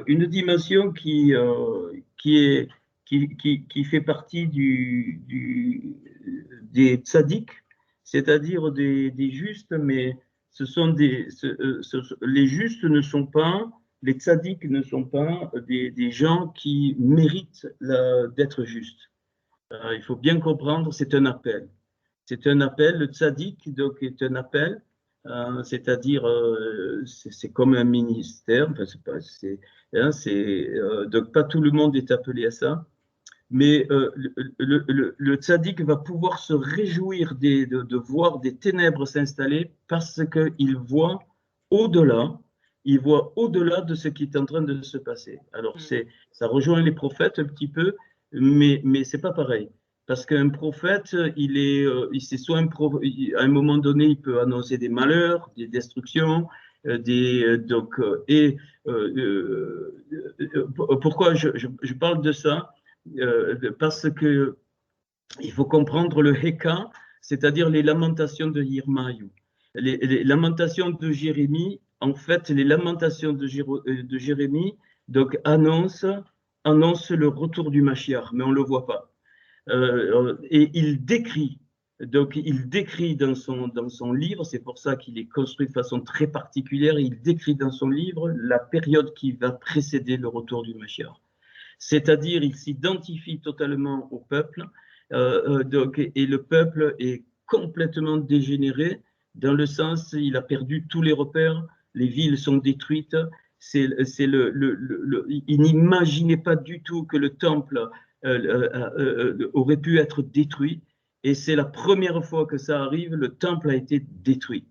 une dimension qui fait partie des tzaddik, c'est-à-dire des justes, mais les justes ne sont pas, les tzaddik ne sont pas des gens qui méritent d'être justes. Il faut bien comprendre, c'est un appel. C'est un appel, le tzaddik donc, est un appel, c'est-à-dire c'est comme un ministère, enfin, donc pas tout le monde est appelé à ça, mais le tzaddik va pouvoir se réjouir de voir des ténèbres s'installer parce qu'il voit au-delà, il voit au-delà de ce qui est en train de se passer. Alors ça rejoint les prophètes un petit peu, mais c'est pas pareil. Parce qu'un prophète, c'est soit à un moment donné, il peut annoncer des malheurs, des destructions, pourquoi je parle de ça? Parce que il faut comprendre le Heka, c'est-à-dire les lamentations de Yirmaïou. Les lamentations de Jérémie, en fait, les lamentations de Jérémie donc, annoncent le retour du Mashiach, mais on ne le voit pas. Et il décrit dans son livre, c'est pour ça qu'il est construit de façon très particulière, il décrit dans son livre la période qui va précéder le retour du Mashiach. C'est-à-dire, il s'identifie totalement au peuple, et le peuple est complètement dégénéré, dans le sens, il a perdu tous les repères, les villes sont détruites, il n'imaginait pas du tout que le temple aurait pu être détruit, et c'est la première fois que ça arrive, le temple a été détruit.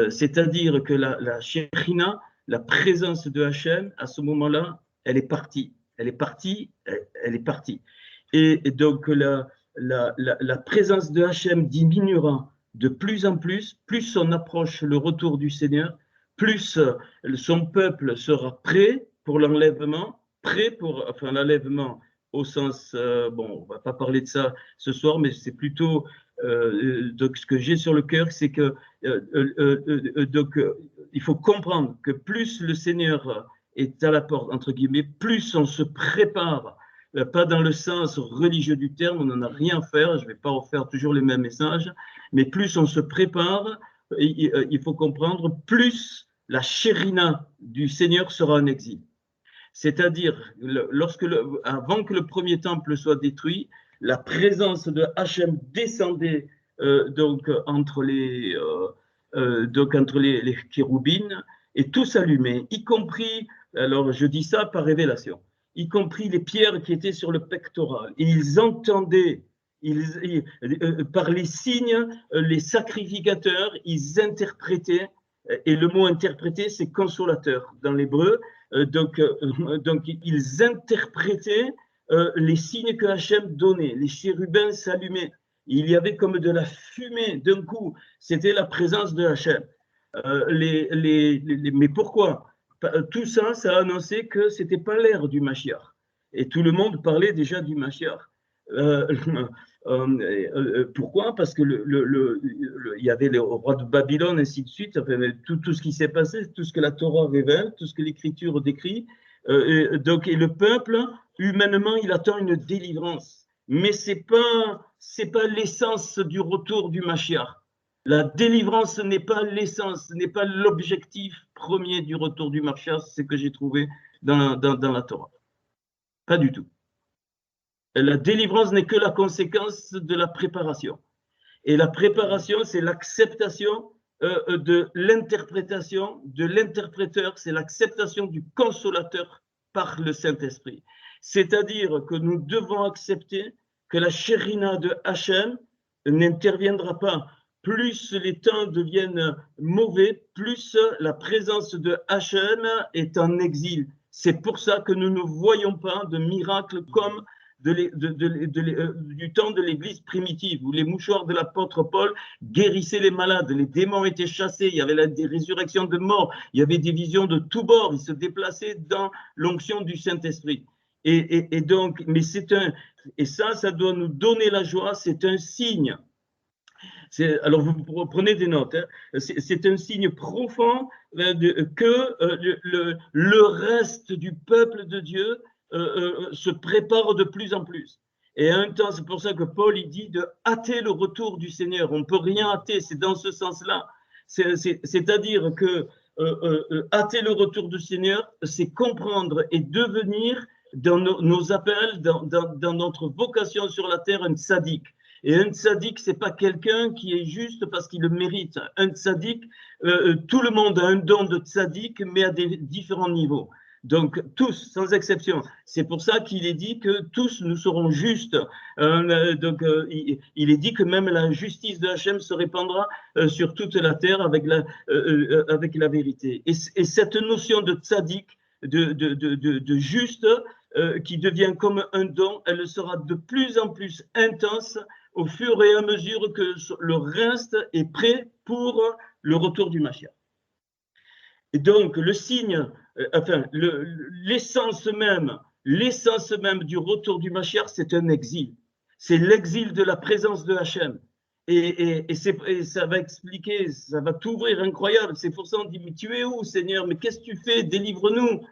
C'est-à-dire que la Shekhinah, la présence de Hachem, à ce moment-là, elle est partie. Elle est partie. Et donc, la présence de Hachem diminuera de plus en plus on approche le retour du Seigneur, plus son peuple sera prêt pour l'enlèvement, l'enlèvement au sens, on ne va pas parler de ça ce soir, mais c'est plutôt, donc ce que j'ai sur le cœur, c'est que, il faut comprendre que plus le Seigneur est à la porte, entre guillemets, plus on se prépare, pas dans le sens religieux du terme, on n'en a rien à faire, je ne vais pas refaire toujours les mêmes messages, mais plus on se prépare, il faut comprendre, plus la Shérina du Seigneur sera en exil. C'est-à-dire, avant que le premier temple soit détruit, la présence de Hachem descendait donc entre les kéroubines, et tout s'allumait, y compris, alors je dis ça par révélation, y compris les pierres qui étaient sur le pectoral. Et ils entendaient, par les signes, les sacrificateurs, ils interprétaient, et le mot interpréter, c'est consolateur dans l'hébreu, donc ils interprétaient les signes que Hachem donnait, les chérubins s'allumaient, il y avait comme de la fumée d'un coup, c'était la présence de Hachem. Mais pourquoi? Tout ça, ça a annoncé que ce n'était pas l'ère du Mashiach. Et tout le monde parlait déjà du Mashiach. Pourquoi? Parce que il y avait le roi de Babylone, ainsi de suite, enfin, tout ce qui s'est passé, tout ce que la Torah révèle, tout ce que l'Écriture décrit. Et le peuple, humainement, il attend une délivrance. Mais ce n'est pas l'essence du retour du Mashiach. La délivrance n'est pas l'essence, n'est pas l'objectif premier du retour du Mashiach, c'est ce que j'ai trouvé dans la Torah. Pas du tout. La délivrance n'est que la conséquence de la préparation. Et la préparation, c'est l'acceptation de l'interprétation, de l'interpréteur, c'est l'acceptation du consolateur par le Saint-Esprit. C'est-à-dire que nous devons accepter que la Shérina de Hachem n'interviendra pas. Plus les temps deviennent mauvais, plus la présence de Hachem est en exil. C'est pour ça que nous ne voyons pas de miracles comme du temps de l'Église primitive, où les mouchoirs de l'apôtre Paul guérissaient les malades, les démons étaient chassés, il y avait des résurrections de morts, il y avait des visions de tous bords, ils se déplaçaient dans l'onction du Saint-Esprit. Mais ça doit nous donner la joie, c'est un signe. Alors, vous prenez des notes. Hein. C'est un signe profond que le reste du peuple de Dieu se prépare de plus en plus. Et en même temps, c'est pour ça que Paul il dit de hâter le retour du Seigneur. On ne peut rien hâter, c'est dans ce sens-là. C'est-à-dire que hâter le retour du Seigneur, c'est comprendre et devenir dans nos appels, dans notre vocation sur la terre, un tzaddik. Et un tzaddik, ce n'est pas quelqu'un qui est juste parce qu'il le mérite. Un tzaddik, tout le monde a un don de tzaddik, mais à des différents niveaux. Donc, tous, sans exception. C'est pour ça qu'il est dit que tous nous serons justes. Il est dit que même la justice de Hachem se répandra sur toute la terre avec la vérité. Et cette notion de tzaddik, de juste, qui devient comme un don, elle sera de plus en plus intense au fur et à mesure que le reste est prêt pour le retour du Mashiach. Et donc, le signe, l'essence même du retour du Mashiach, c'est un exil. C'est l'exil de la présence de Hachem. Et ça va expliquer, ça va t'ouvrir incroyable. C'est pour ça qu'on dit, mais tu es où, Seigneur? Mais qu'est-ce que tu fais? Délivre-nous.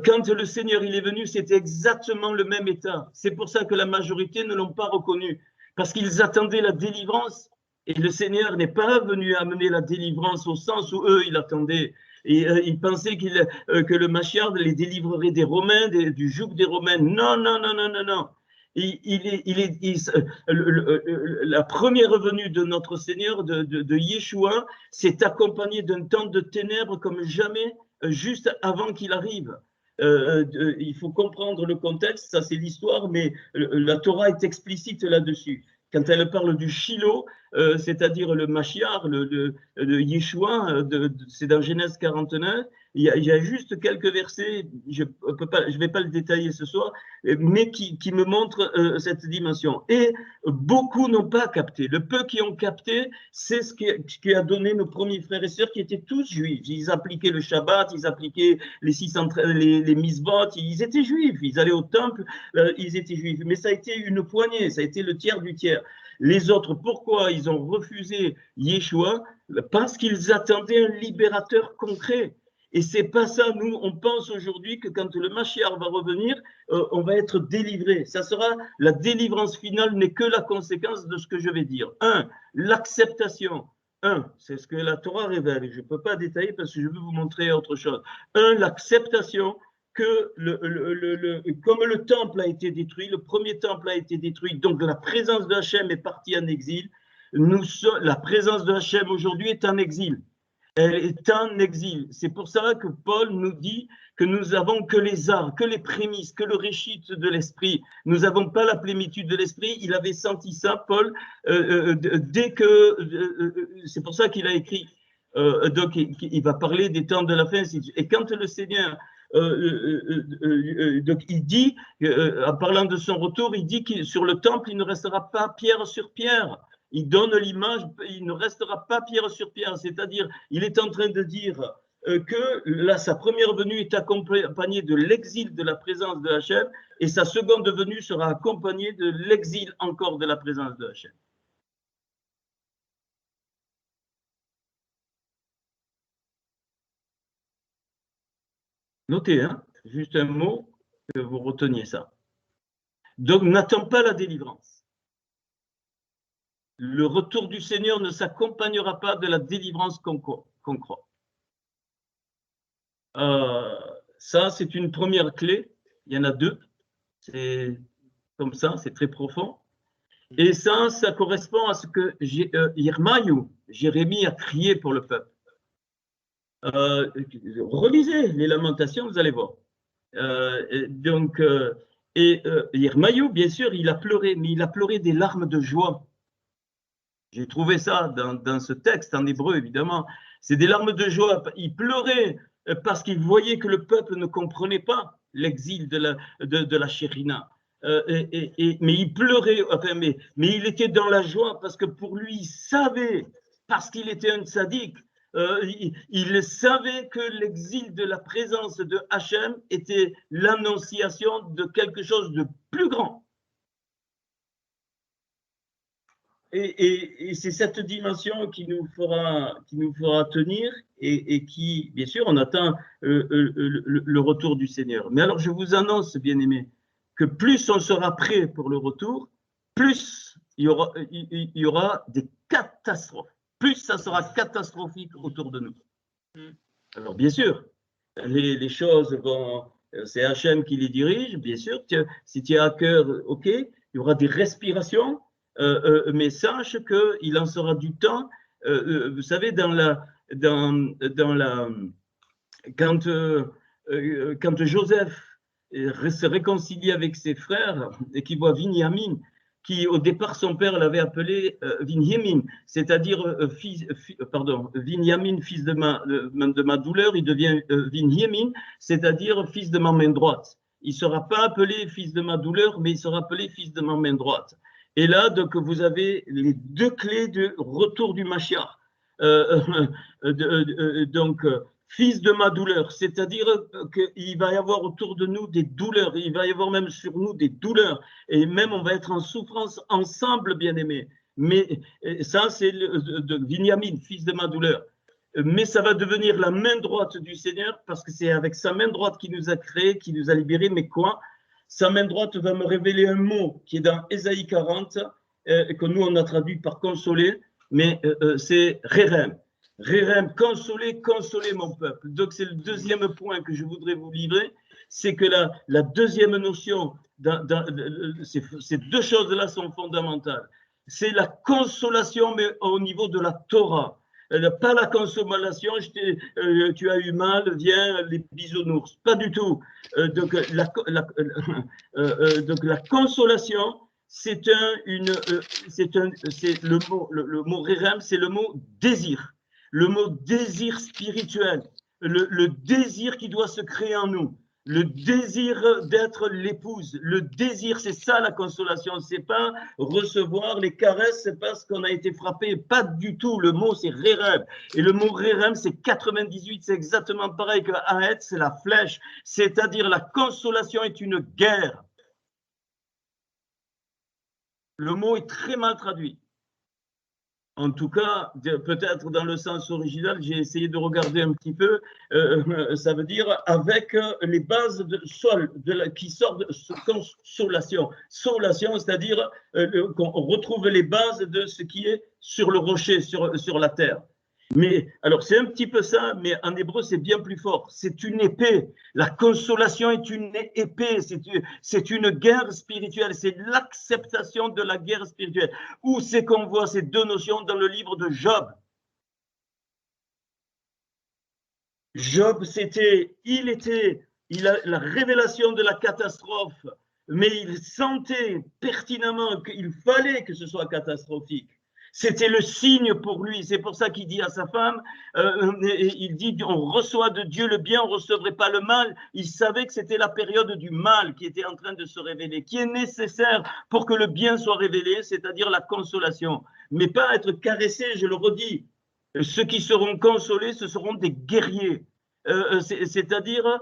Quand le Seigneur il est venu, c'était exactement le même état. C'est pour ça que la majorité ne l'ont pas reconnu. Parce qu'ils attendaient la délivrance. Et le Seigneur n'est pas venu amener la délivrance au sens où eux, ils attendaient. Et ils pensaient que le Mashiach les délivrerait des Romains, du joug des Romains. Non, non, non, non, non, non. La première venue de notre Seigneur, de Yeshua, s'est accompagnée d'un temps de ténèbres comme jamais, juste avant qu'il arrive. Il faut comprendre le contexte, ça c'est l'histoire, mais la Torah est explicite là-dessus. Quand elle parle du Shiloh, c'est-à-dire le Mashiach, le Yeshua, c'est dans Genèse 49, il y a juste quelques versets, je ne vais pas le détailler ce soir, mais qui me montrent cette dimension. Et beaucoup n'ont pas capté. Le peu qui ont capté, c'est ce qui a donné nos premiers frères et sœurs qui étaient tous juifs. Ils appliquaient le Shabbat, ils appliquaient les misbot, ils étaient juifs, ils allaient au temple, ils étaient juifs. Mais ça a été une poignée, ça a été le tiers du tiers. Les autres, pourquoi ils ont refusé Yeshua? Parce qu'ils attendaient un libérateur concret. Et c'est pas ça, nous, on pense aujourd'hui que quand le Mashiach va revenir, on va être délivré. Ça sera, la délivrance finale n'est que la conséquence de ce que je vais dire. L'acceptation. C'est ce que la Torah révèle. Je ne peux pas détailler parce que je veux vous montrer autre chose. L'acceptation que comme le temple a été détruit, le premier temple a été détruit, donc la présence de Hachem est partie en exil. La présence de Hachem aujourd'hui est en exil. Elle est en exil. C'est pour ça que Paul nous dit que nous n'avons que les arts, que les prémices, que le réchit de l'esprit. Nous n'avons pas la plénitude de l'esprit. Il avait senti ça, Paul, dès que... c'est pour ça qu'il a écrit. Donc, il va parler des temps de la fin. Et quand le Seigneur... donc il dit, en parlant de son retour, il dit que sur le temple, il ne restera pas pierre sur pierre. Il donne l'image, il ne restera pas pierre sur pierre, c'est-à-dire, il est en train de dire que là, sa première venue est accompagnée de l'exil de la présence de Hachem, et sa seconde venue sera accompagnée de l'exil encore de la présence de Hachem. Notez, hein, juste un mot, que vous reteniez ça. Donc, n'attends pas la délivrance. Le retour du Seigneur ne s'accompagnera pas de la délivrance qu'on croit. Ça, c'est une première clé. Il y en a deux. C'est comme ça, c'est très profond. Et ça correspond à ce que Jérémie a crié pour le peuple. Relisez les Lamentations, vous allez voir. Yermaïou, bien sûr, il a pleuré, mais il a pleuré des larmes de joie. J'ai trouvé ça dans ce texte, en hébreu, évidemment. C'est des larmes de joie. Il pleurait parce qu'il voyait que le peuple ne comprenait pas l'exil de la Shérina. Mais il pleurait, enfin, mais il était dans la joie parce que pour lui, il savait, parce qu'il était un tzaddik, il savait que l'exil de la présence de Hachem était l'annonciation de quelque chose de plus grand. et c'est cette dimension qui nous fera tenir et qui, bien sûr, on attend le retour du Seigneur. Mais alors, je vous annonce, bien-aimés, que plus on sera prêt pour le retour, plus il y aura des catastrophes. Plus ça sera catastrophique autour de nous. Alors, bien sûr, les choses vont... C'est Hachem qui les dirige, bien sûr. Si tu as à cœur, OK, il y aura des respirations, mais sache qu'il en sera du temps. Vous savez, quand Joseph se réconcilie avec ses frères et qu'il voit Binyamin, qui au départ son père l'avait appelé Binyamin, c'est-à-dire Binyamin, fils de ma douleur, il devient Binyamin, c'est-à-dire fils de ma main droite. Il ne sera pas appelé fils de ma douleur, mais il sera appelé fils de ma main droite. Et là, donc, vous avez les deux clés de retour du Mashiach. Donc, fils de ma douleur, c'est-à-dire qu'il va y avoir autour de nous des douleurs, il va y avoir même sur nous des douleurs, et même on va être en souffrance ensemble, bien-aimés. Mais ça, c'est de Binyamin, fils de ma douleur. Mais ça va devenir la main droite du Seigneur, parce que c'est avec sa main droite qu'il nous a créés, qu'il nous a libérés. Mais quoi? Sa main droite va me révéler un mot qui est dans Ésaïe 40, que nous on a traduit par consoler, mais c'est Rérem. Rérem, consoler, consoler mon peuple. Donc c'est le deuxième point que je voudrais vous livrer, c'est que la deuxième notion, ces deux choses-là sont fondamentales. C'est la consolation, mais au niveau de la Torah. Pas la consolation, tu as eu mal, viens, les bisounours. Pas du tout. Donc la consolation, c'est le mot Rérem, c'est le mot désir. Le mot désir spirituel, le désir qui doit se créer en nous, le désir d'être l'épouse, le désir, c'est ça la consolation, c'est pas recevoir les caresses, c'est parce qu'on a été frappé, pas du tout, le mot c'est Rérem, et le mot Rérem c'est 98, c'est exactement pareil que Haet, c'est la flèche, c'est-à-dire la consolation est une guerre. Le mot est très mal traduit. En tout cas, peut-être dans le sens original, j'ai essayé de regarder un petit peu, ça veut dire avec les bases de sol, qui sortent de consolation. Solation, c'est-à-dire qu'on retrouve les bases de ce qui est sur le rocher, sur la terre. Mais alors c'est un petit peu ça, mais en hébreu c'est bien plus fort. C'est une épée. La consolation est une épée. C'est une guerre spirituelle. C'est l'acceptation de la guerre spirituelle. Où c'est qu'on voit ces deux notions dans le livre de Job? Job, il a la révélation de la catastrophe, mais il sentait pertinemment qu'il fallait que ce soit catastrophique. C'était le signe pour lui. C'est pour ça qu'il dit à sa femme, il dit, on reçoit de Dieu le bien, on ne recevrait pas le mal. Il savait que c'était la période du mal qui était en train de se révéler, qui est nécessaire pour que le bien soit révélé, c'est-à-dire la consolation. Mais pas être caressé, je le redis. Ceux qui seront consolés, ce seront des guerriers. C'est-à-dire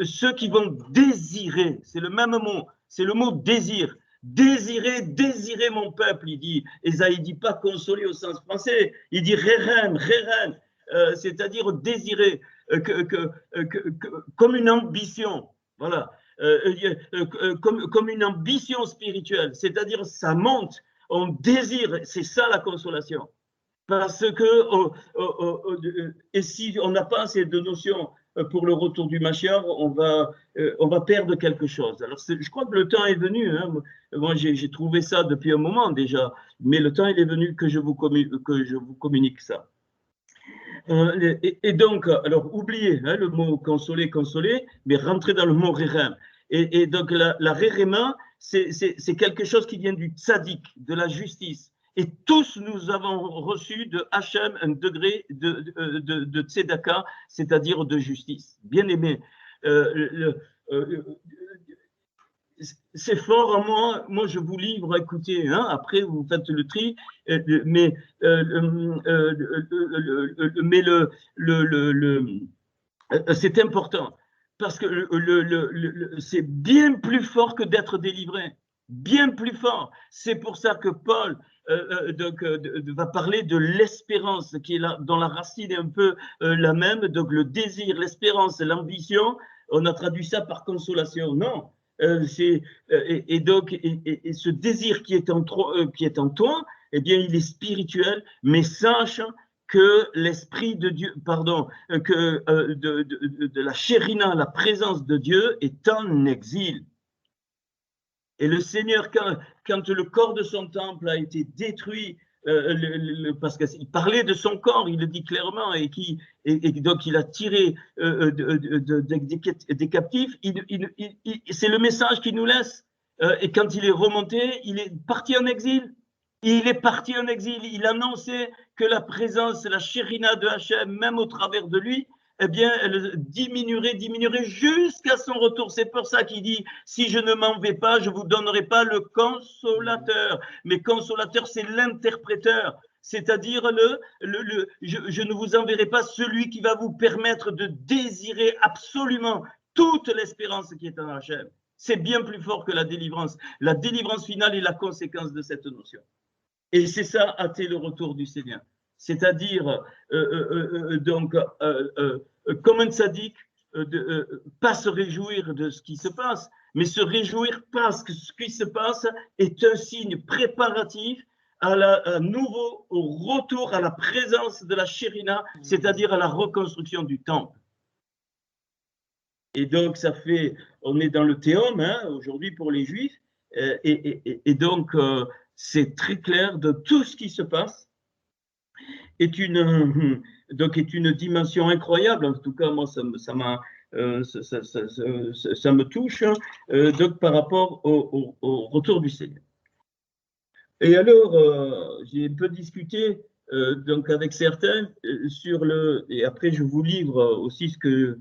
ceux qui vont désirer. C'est le même mot. C'est le mot désir. Désirer, désirer mon peuple, il dit. Ésaïe ne dit pas consoler au sens français, il dit rérem, rérem, c'est-à-dire désirer, comme une ambition, voilà, comme une ambition spirituelle, c'est-à-dire ça monte, on désire, c'est ça la consolation. Parce que, et si on n'a pas ces deux notions pour le retour du Mashiach, on va perdre quelque chose. Alors, je crois que le temps est venu. Hein. Moi, j'ai trouvé ça depuis un moment déjà, mais le temps il est venu que je vous communique ça. Et donc, alors, oubliez hein, le mot consoler, consoler, mais rentrez dans le mot rérem. Et donc, la réréma, c'est quelque chose qui vient du tzaddik, de la justice. Et tous nous avons reçu de Hachem un degré de tzedaka, c'est-à-dire de justice. Bien aimé, c'est fort en moi. Moi, je vous livre, écoutez, hein, après vous faites le tri, mais c'est important parce que c'est bien plus fort que d'être délivré. bien plus fort. C'est pour ça que Paul va parler de l'espérance, qui est là, dont la racine est un peu la même, donc le désir, l'espérance, l'ambition. On a traduit ça par consolation. Non, donc ce désir qui est en toi, eh bien, il est spirituel, mais sache que l'esprit de Dieu, pardon, que de la chérina, la présence de Dieu est en exil. Et le Seigneur, quand le corps de son temple a été détruit, parce qu'il parlait de son corps, il le dit clairement, et donc il a tiré des captifs, c'est le message qu'il nous laisse. Et quand il est remonté, il est parti en exil. Il est parti en exil. Il annonçait que la présence, la chérina de Hachem, même au travers de lui, eh bien, elle diminuerait jusqu'à son retour. C'est pour ça qu'il dit, si je ne m'en vais pas, je ne vous donnerai pas le consolateur. Mais consolateur, c'est l'interpréteur. C'est-à-dire, je ne vous enverrai pas celui qui va vous permettre de désirer absolument toute l'espérance qui est en Hachem. C'est bien plus fort que la délivrance. La délivrance finale est la conséquence de cette notion. Et c'est ça, hâter le retour du Seigneur. C'est-à-dire, comme un tzaddik, pas se réjouir de ce qui se passe, mais se réjouir parce que ce qui se passe est un signe préparatif à nouveau au retour à la présence de la chérina, c'est-à-dire à la reconstruction du temple. Et donc, on est dans le théum, hein, aujourd'hui pour les Juifs, et donc, c'est très clair de tout ce qui se passe est une dimension incroyable. En tout cas, moi, ça me touche, hein, donc par rapport au retour du Seigneur. Et alors, j'ai un peu discuté donc avec certains sur et après je vous livre aussi ce que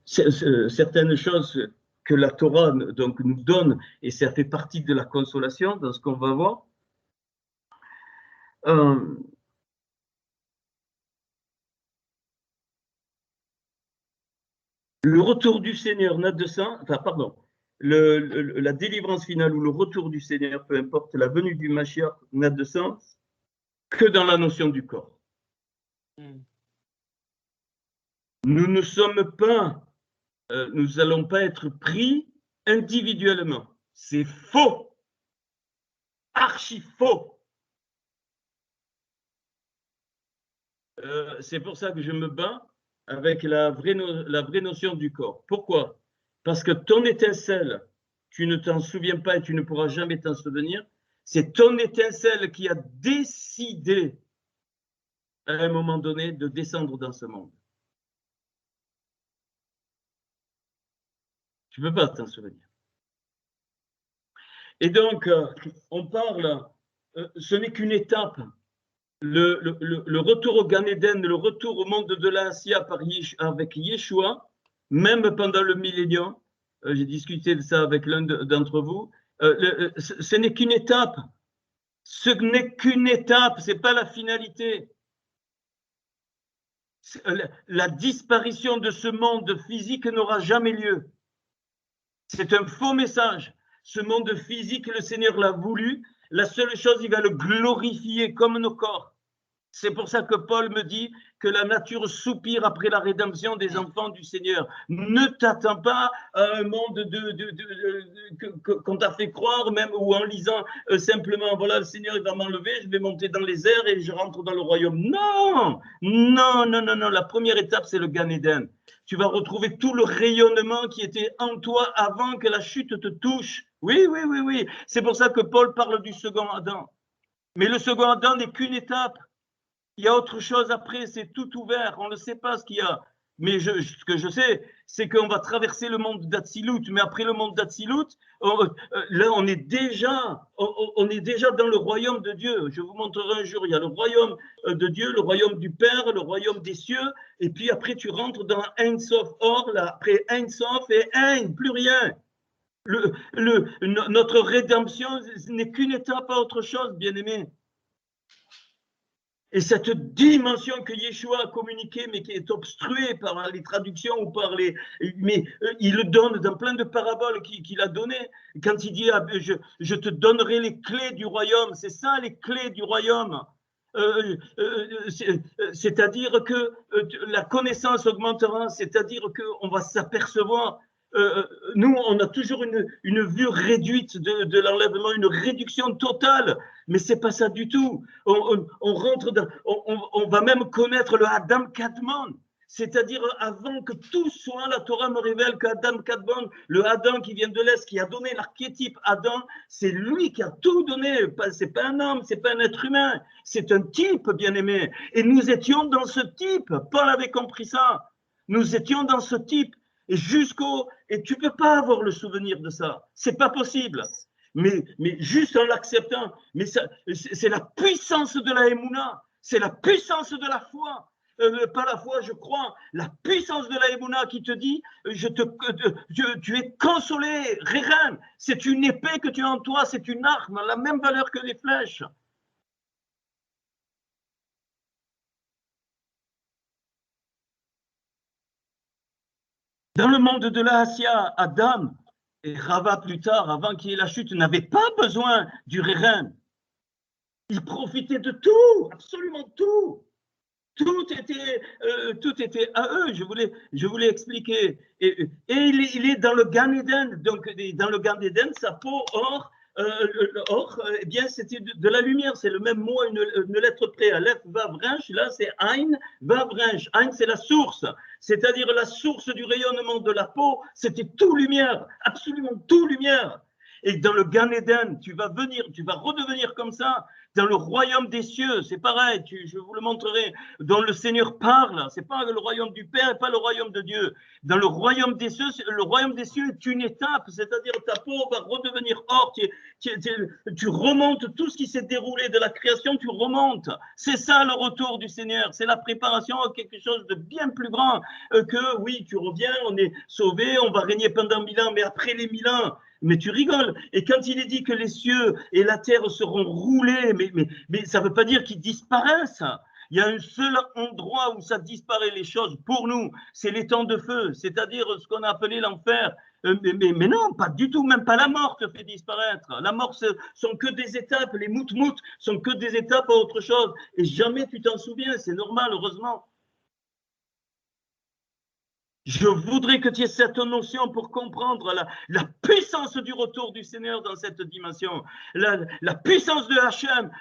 certaines choses que la Torah donc, nous donne, et ça fait partie de la consolation dans ce qu'on va voir. Le retour du Seigneur n'a de sens, enfin pardon, la délivrance finale ou le retour du Seigneur, peu importe, la venue du Mashiach n'a de sens que dans la notion du corps. Nous ne sommes pas, nous n'allons pas être pris individuellement. C'est faux, archi faux. C'est pour ça que je me bats avec la vraie notion du corps. Pourquoi? Parce que ton étincelle, tu ne t'en souviens pas et tu ne pourras jamais t'en souvenir, c'est ton étincelle qui a décidé à un moment donné de descendre dans ce monde. Tu ne peux pas t'en souvenir. Et donc, on parle, ce n'est qu'une étape. Le retour au Gan Eden, le retour au monde de l'Asia avec Yeshua, même pendant le millénium, j'ai discuté de ça avec l'un d'entre vous, ce n'est qu'une étape. Ce n'est qu'une étape, ce n'est pas la finalité. La disparition de ce monde physique n'aura jamais lieu. C'est un faux message. Ce monde physique, le Seigneur l'a voulu. La seule chose, il va le glorifier comme nos corps. C'est pour ça que Paul me dit que la nature soupire après la rédemption des enfants du Seigneur. Ne t'attends pas à un monde qu'on t'a fait croire, même ou en lisant simplement, voilà, le Seigneur il va m'enlever, je vais monter dans les airs et je rentre dans le royaume. Non, non, non, non, non. La première étape, c'est le Gan Eden. Tu vas retrouver tout le rayonnement qui était en toi avant que la chute te touche. Oui, oui, oui, oui. C'est pour ça que Paul parle du second Adam. Mais le second Adam n'est qu'une étape. Il y a autre chose après, c'est tout ouvert, on ne sait pas ce qu'il y a. Mais ce que je sais, c'est qu'on va traverser le monde d'Atsilut. Mais après le monde d'Atsilut, là, on est déjà dans le royaume de Dieu. Je vous montrerai un jour, il y a le royaume de Dieu, le royaume du Père, le royaume des cieux. Et puis après, tu rentres dans Ein Sof Or, là, après Ein Sof et Ein, plus rien. Notre rédemption n'est qu'une étape à autre chose, bien-aimé. Et cette dimension que Yeshua a communiquée, mais qui est obstruée par les traductions ou par les... Mais il le donne dans plein de paraboles qu'il a données. Quand il dit je te donnerai les clés du royaume, c'est ça les clés du royaume. C'est-à-dire que la connaissance augmentera, c'est-à-dire qu'on va s'apercevoir. Nous, on a toujours une vue réduite de l'enlèvement, une réduction totale, mais c'est pas ça du tout. On rentre dans, on va même connaître le Adam Kadmon, c'est-à-dire avant que tout soit, la Torah me révèle qu'Adam Kadmon, le Adam qui vient de l'Est, qui a donné l'archétype Adam, c'est lui qui a tout donné. C'est pas un homme, c'est pas un être humain, c'est un type, bien aimé. Et nous étions dans ce type. Paul avait compris ça. Nous étions dans ce type. Et tu peux pas avoir le souvenir de ça, c'est pas possible. Mais juste en l'acceptant, mais c'est la puissance de la Emouna, c'est la puissance de la foi, pas la foi, je crois, la puissance de la Emouna qui te dit, tu es consolé, Réren, c'est une épée que tu as en toi, c'est une arme, la même valeur que les flèches. Dans le monde de la Assia, Adam et Rava plus tard, avant qu'il y ait la chute, n'avaient pas besoin du Réren. Ils profitaient de tout, absolument tout. Tout était à eux, je voulais expliquer. Et il est dans le Gan Eden, donc dans le Gan Eden, sa peau or, eh bien c'était de la lumière, c'est le même mot, une lettre près, Aleph, Vav, Resh, là c'est Ain, Vav, Resh. Ain c'est la source, c'est-à-dire la source du rayonnement de la peau, c'était tout lumière, absolument tout lumière. Et dans le Gan Eden, tu vas redevenir comme ça. Dans le royaume des cieux, c'est pareil, je vous le montrerai, dont le Seigneur parle, c'est pas le royaume du Père et pas le royaume de Dieu. Dans le royaume des cieux est une étape, c'est-à-dire ta peau va redevenir or, tu remontes tout ce qui s'est déroulé de la création, tu remontes. C'est ça le retour du Seigneur, c'est la préparation à quelque chose de bien plus grand que, oui, tu reviens, on est sauvé, on va régner pendant 1000 ans, mais après les 1000 ans, mais tu rigoles. Et quand il est dit que les cieux et la terre seront roulés, mais ça ne veut pas dire qu'ils disparaissent. Il y a un seul endroit où ça disparaît les choses pour nous, c'est les temps de feu, c'est-à-dire ce qu'on a appelé l'enfer. Mais non, pas du tout, même pas la mort te fait disparaître. La mort, ce sont que des étapes, les mout-mout sont que des étapes à autre chose. Et jamais tu t'en souviens, c'est normal, heureusement. Je voudrais que tu aies cette notion pour comprendre la puissance du retour du Seigneur dans cette dimension. La puissance de Hachem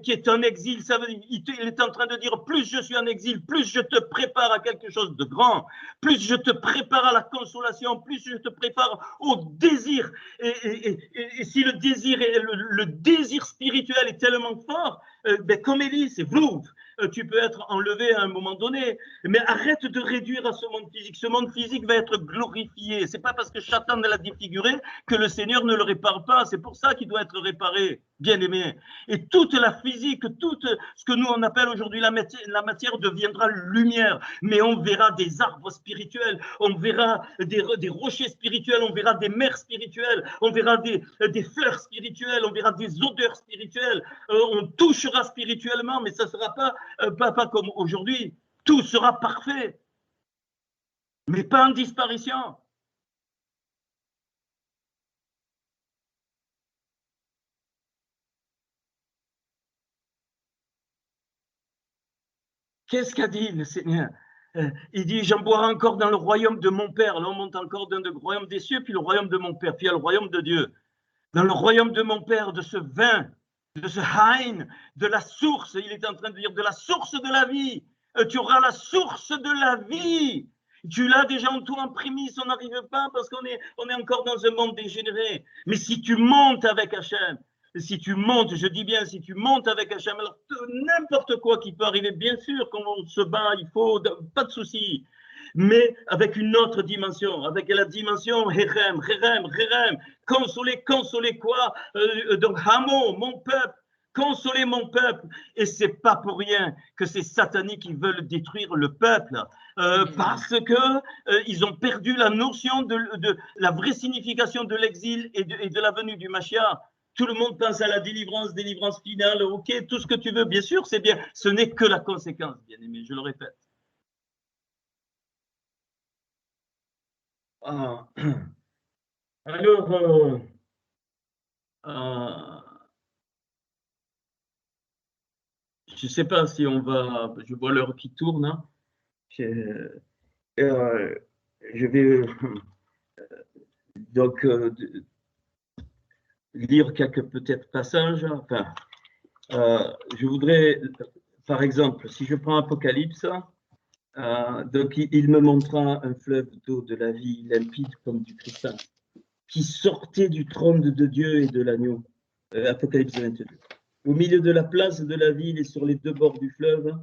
qui est en exil, ça veut dire, il est en train de dire, plus je suis en exil, plus je te prépare à quelque chose de grand, plus je te prépare à la consolation, plus je te prépare au désir. Et si le désir, le désir spirituel est tellement fort, ben comme Élie, c'est vlouf. Tu peux être enlevé à un moment donné, mais arrête de réduire à ce monde physique. Ce monde physique va être glorifié. C'est pas parce que Satan l'a défiguré que le Seigneur ne le répare pas. C'est pour ça qu'il doit être réparé, bien aimé. Et toute la physique, tout ce que nous on appelle aujourd'hui la matière deviendra lumière. Mais on verra des arbres spirituels, on verra des rochers spirituels, on verra des mers spirituelles, on verra des fleurs spirituelles, on verra des odeurs spirituelles. On touchera spirituellement, mais ça ne sera pas comme aujourd'hui. Tout sera parfait, mais pas en disparition. Qu'est-ce qu'a dit le Seigneur? Il dit, j'en boirai encore dans le royaume de mon Père. Là, on monte encore dans le royaume des cieux, puis le royaume de mon Père, puis il y a le royaume de Dieu. Dans le royaume de mon Père, de ce vin, de ce haïn, de la source, il est en train de dire, de la source de la vie. Tu auras la source de la vie. Tu l'as déjà en toi en prémisse, on n'arrive pas parce qu'on est encore dans un monde dégénéré. Mais si tu montes avec Hachem, si tu montes, je dis bien, si tu montes avec Hachem, alors n'importe quoi qui peut arriver, bien sûr, quand on se bat, il faut, pas de souci. Mais avec une autre dimension, avec la dimension Herem, consoler quoi? Donc Hamo, mon peuple, consoler mon peuple. Et c'est pas pour rien que ces sataniques qui veulent détruire le peuple, parce que ils ont perdu la notion de la vraie signification de l'exil et de la venue du Mashiach. Tout le monde pense à la délivrance finale, ok, tout ce que tu veux, bien sûr, c'est bien. Ce n'est que la conséquence, bien aimé, je le répète. Ah. Alors, je ne sais pas si on va, je vois l'heure qui tourne, hein. Je vais donc lire quelques peut-être passages. Enfin, je voudrais, par exemple, si je prends Apocalypse, donc il me montra un fleuve d'eau de la vie limpide comme du cristal, qui sortait du trône de Dieu et de l'agneau. Apocalypse 22. Au milieu de la place de la ville et sur les deux bords du fleuve,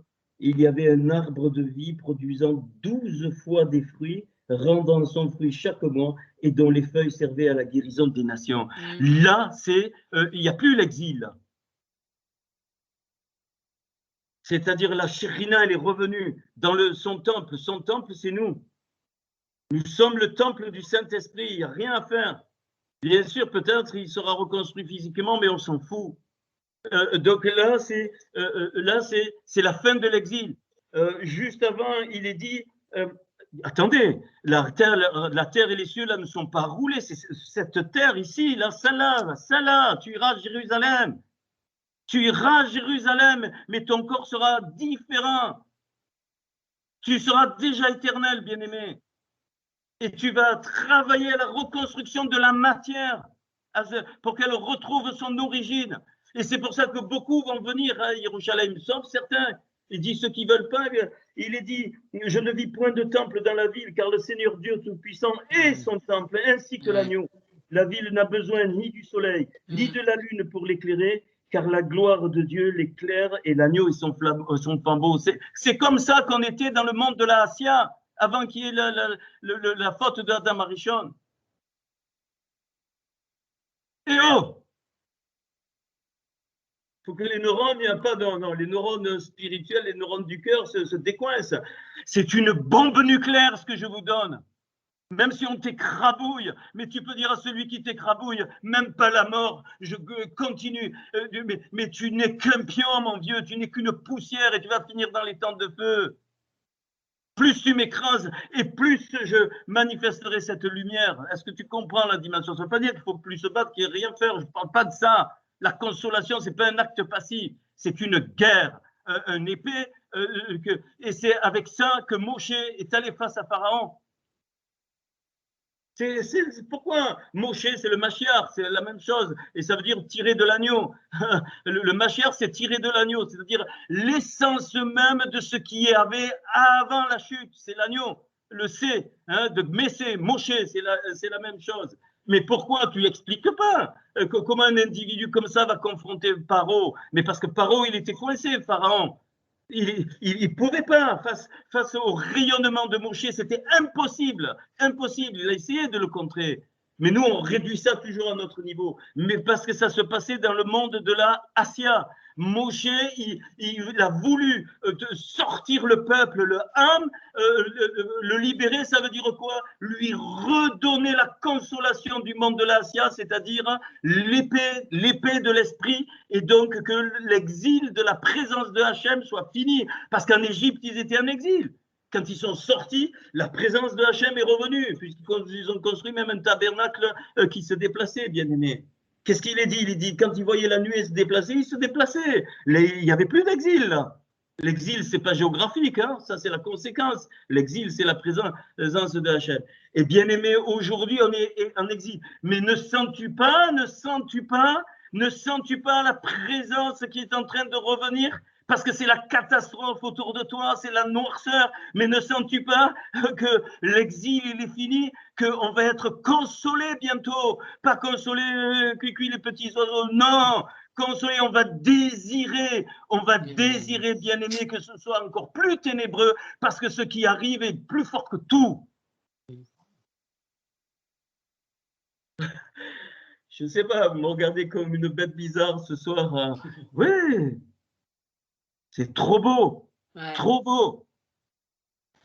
il y avait un arbre de vie produisant 12 fois des fruits, rendant son fruit chaque mois et dont les feuilles servaient à la guérison des nations. Là, il n'y a plus l'exil. C'est-à-dire la Shekhinah, elle est revenue dans son temple. Son temple, c'est nous. Nous sommes le temple du Saint-Esprit. Il n'y a rien à faire. Bien sûr, peut-être il sera reconstruit physiquement, mais on s'en fout. Donc là, c'est la fin de l'exil. Juste avant, il est dit, attendez, la terre et les cieux là ne sont pas roulés. Cette terre ici, là, celle-là, tu iras à Jérusalem. Tu iras à Jérusalem, mais ton corps sera différent. Tu seras déjà éternel, bien-aimé. Et tu vas travailler à la reconstruction de la matière pour qu'elle retrouve son origine. Et c'est pour ça que beaucoup vont venir à Jérusalem, sauf certains. Il dit ceux qui ne veulent pas, il est dit, je ne vis point de temple dans la ville, car le Seigneur Dieu Tout-Puissant est son temple, ainsi que l'agneau. La ville n'a besoin ni du soleil, ni de la lune pour l'éclairer, car la gloire de Dieu l'éclaire et l'agneau est son flambeau. C'est comme ça qu'on était dans le monde de la Assia, avant qu'il y ait la faute d'Adam Arishon. Et oh! Il faut que les neurones, il n'y a pas les neurones spirituels, les neurones du cœur se décoincent. C'est une bombe nucléaire ce que je vous donne. Même si on t'écrabouille, mais tu peux dire à celui qui t'écrabouille, même pas la mort, je continue. Mais tu n'es qu'un pion, mon Dieu, tu n'es qu'une poussière et tu vas finir dans les tentes de feu. Plus tu m'écrases et plus je manifesterai cette lumière. Est-ce que tu comprends la dimension? Ça ne veut pas dire qu'il faut plus se battre, qu'il n'y ait rien faire. Je ne parle pas de ça. La consolation, ce n'est pas un acte passif, c'est une guerre, un épée. Et c'est avec ça que Moshe est allé face à Pharaon. Pourquoi Moshe, c'est le Mashiach, c'est la même chose, et ça veut dire tirer de l'agneau. Le Mashiach, c'est tirer de l'agneau, c'est-à-dire l'essence même de ce qui y avait avant la chute, c'est l'agneau. Le C, de Messé, Moshe, c'est la même chose. Mais pourquoi tu n'expliques pas comment un individu comme ça va confronter Paro? Mais parce que Paro, il était coincé, Pharaon. Il ne pouvait pas, face au rayonnement de Moshe, c'était impossible, impossible. Il a essayé de le contrer. Mais nous, on réduit ça toujours à notre niveau. Mais parce que ça se passait dans le monde de la Assia. Moshe, il a voulu sortir le peuple, le âme, le libérer, ça veut dire quoi? Lui redonner la consolation du monde de l'Assia, c'est-à-dire l'épée de l'esprit, et donc que l'exil de la présence de Hachem soit fini. Parce qu'en Égypte, ils étaient en exil. Quand ils sont sortis, la présence de Hachem est revenue, puisqu'ils ont construit même un tabernacle qui se déplaçait, bien aimé. Qu'est-ce qu'il est dit? Il est dit, quand il voyait la nuée se déplacer, il se déplaçait. Il n'y avait plus d'exil, là. L'exil, ce n'est pas géographique, hein? Ça c'est la conséquence. L'exil, c'est la présence de Hachem. Et bien aimé, aujourd'hui, on est en exil. Mais ne sens-tu pas la présence qui est en train de revenir? Parce que c'est la catastrophe autour de toi, c'est la noirceur. Mais ne sens-tu pas que l'exil, il est fini, qu'on va être consolé bientôt? Pas consolé, cuicui les petits oiseaux, non. Consolé, on va désirer, bien aimé, que ce soit encore plus ténébreux, parce que ce qui arrive est plus fort que tout. Je ne sais pas, vous me regardez comme une bête bizarre ce soir. Hein. Oui, c'est trop beau, trop beau.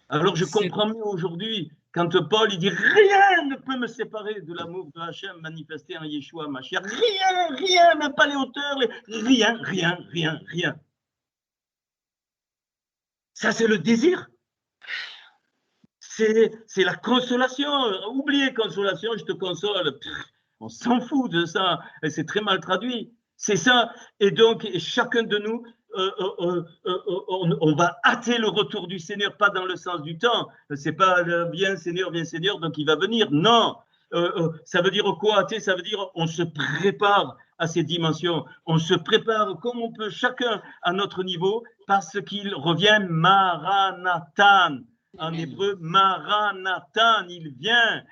Alors je comprends mieux aujourd'hui Quand Paul il dit rien ne peut me séparer de l'amour de Hachem manifesté en Yeshua Mashiach, rien, même pas les hauteurs, rien. Ça c'est le désir. C'est la consolation. Oubliez consolation, je te console. On s'en fout de ça. C'est très mal traduit. C'est ça. Et donc, chacun de nous, on va hâter le retour du Seigneur, pas dans le sens du temps. C'est pas viens Seigneur, donc il va venir. Non. Ça veut dire quoi hâter? Ça veut dire on se prépare à ces dimensions. On se prépare comme on peut, chacun à notre niveau, parce qu'il revient Maranathan. En hébreu, Maranathan, il vient.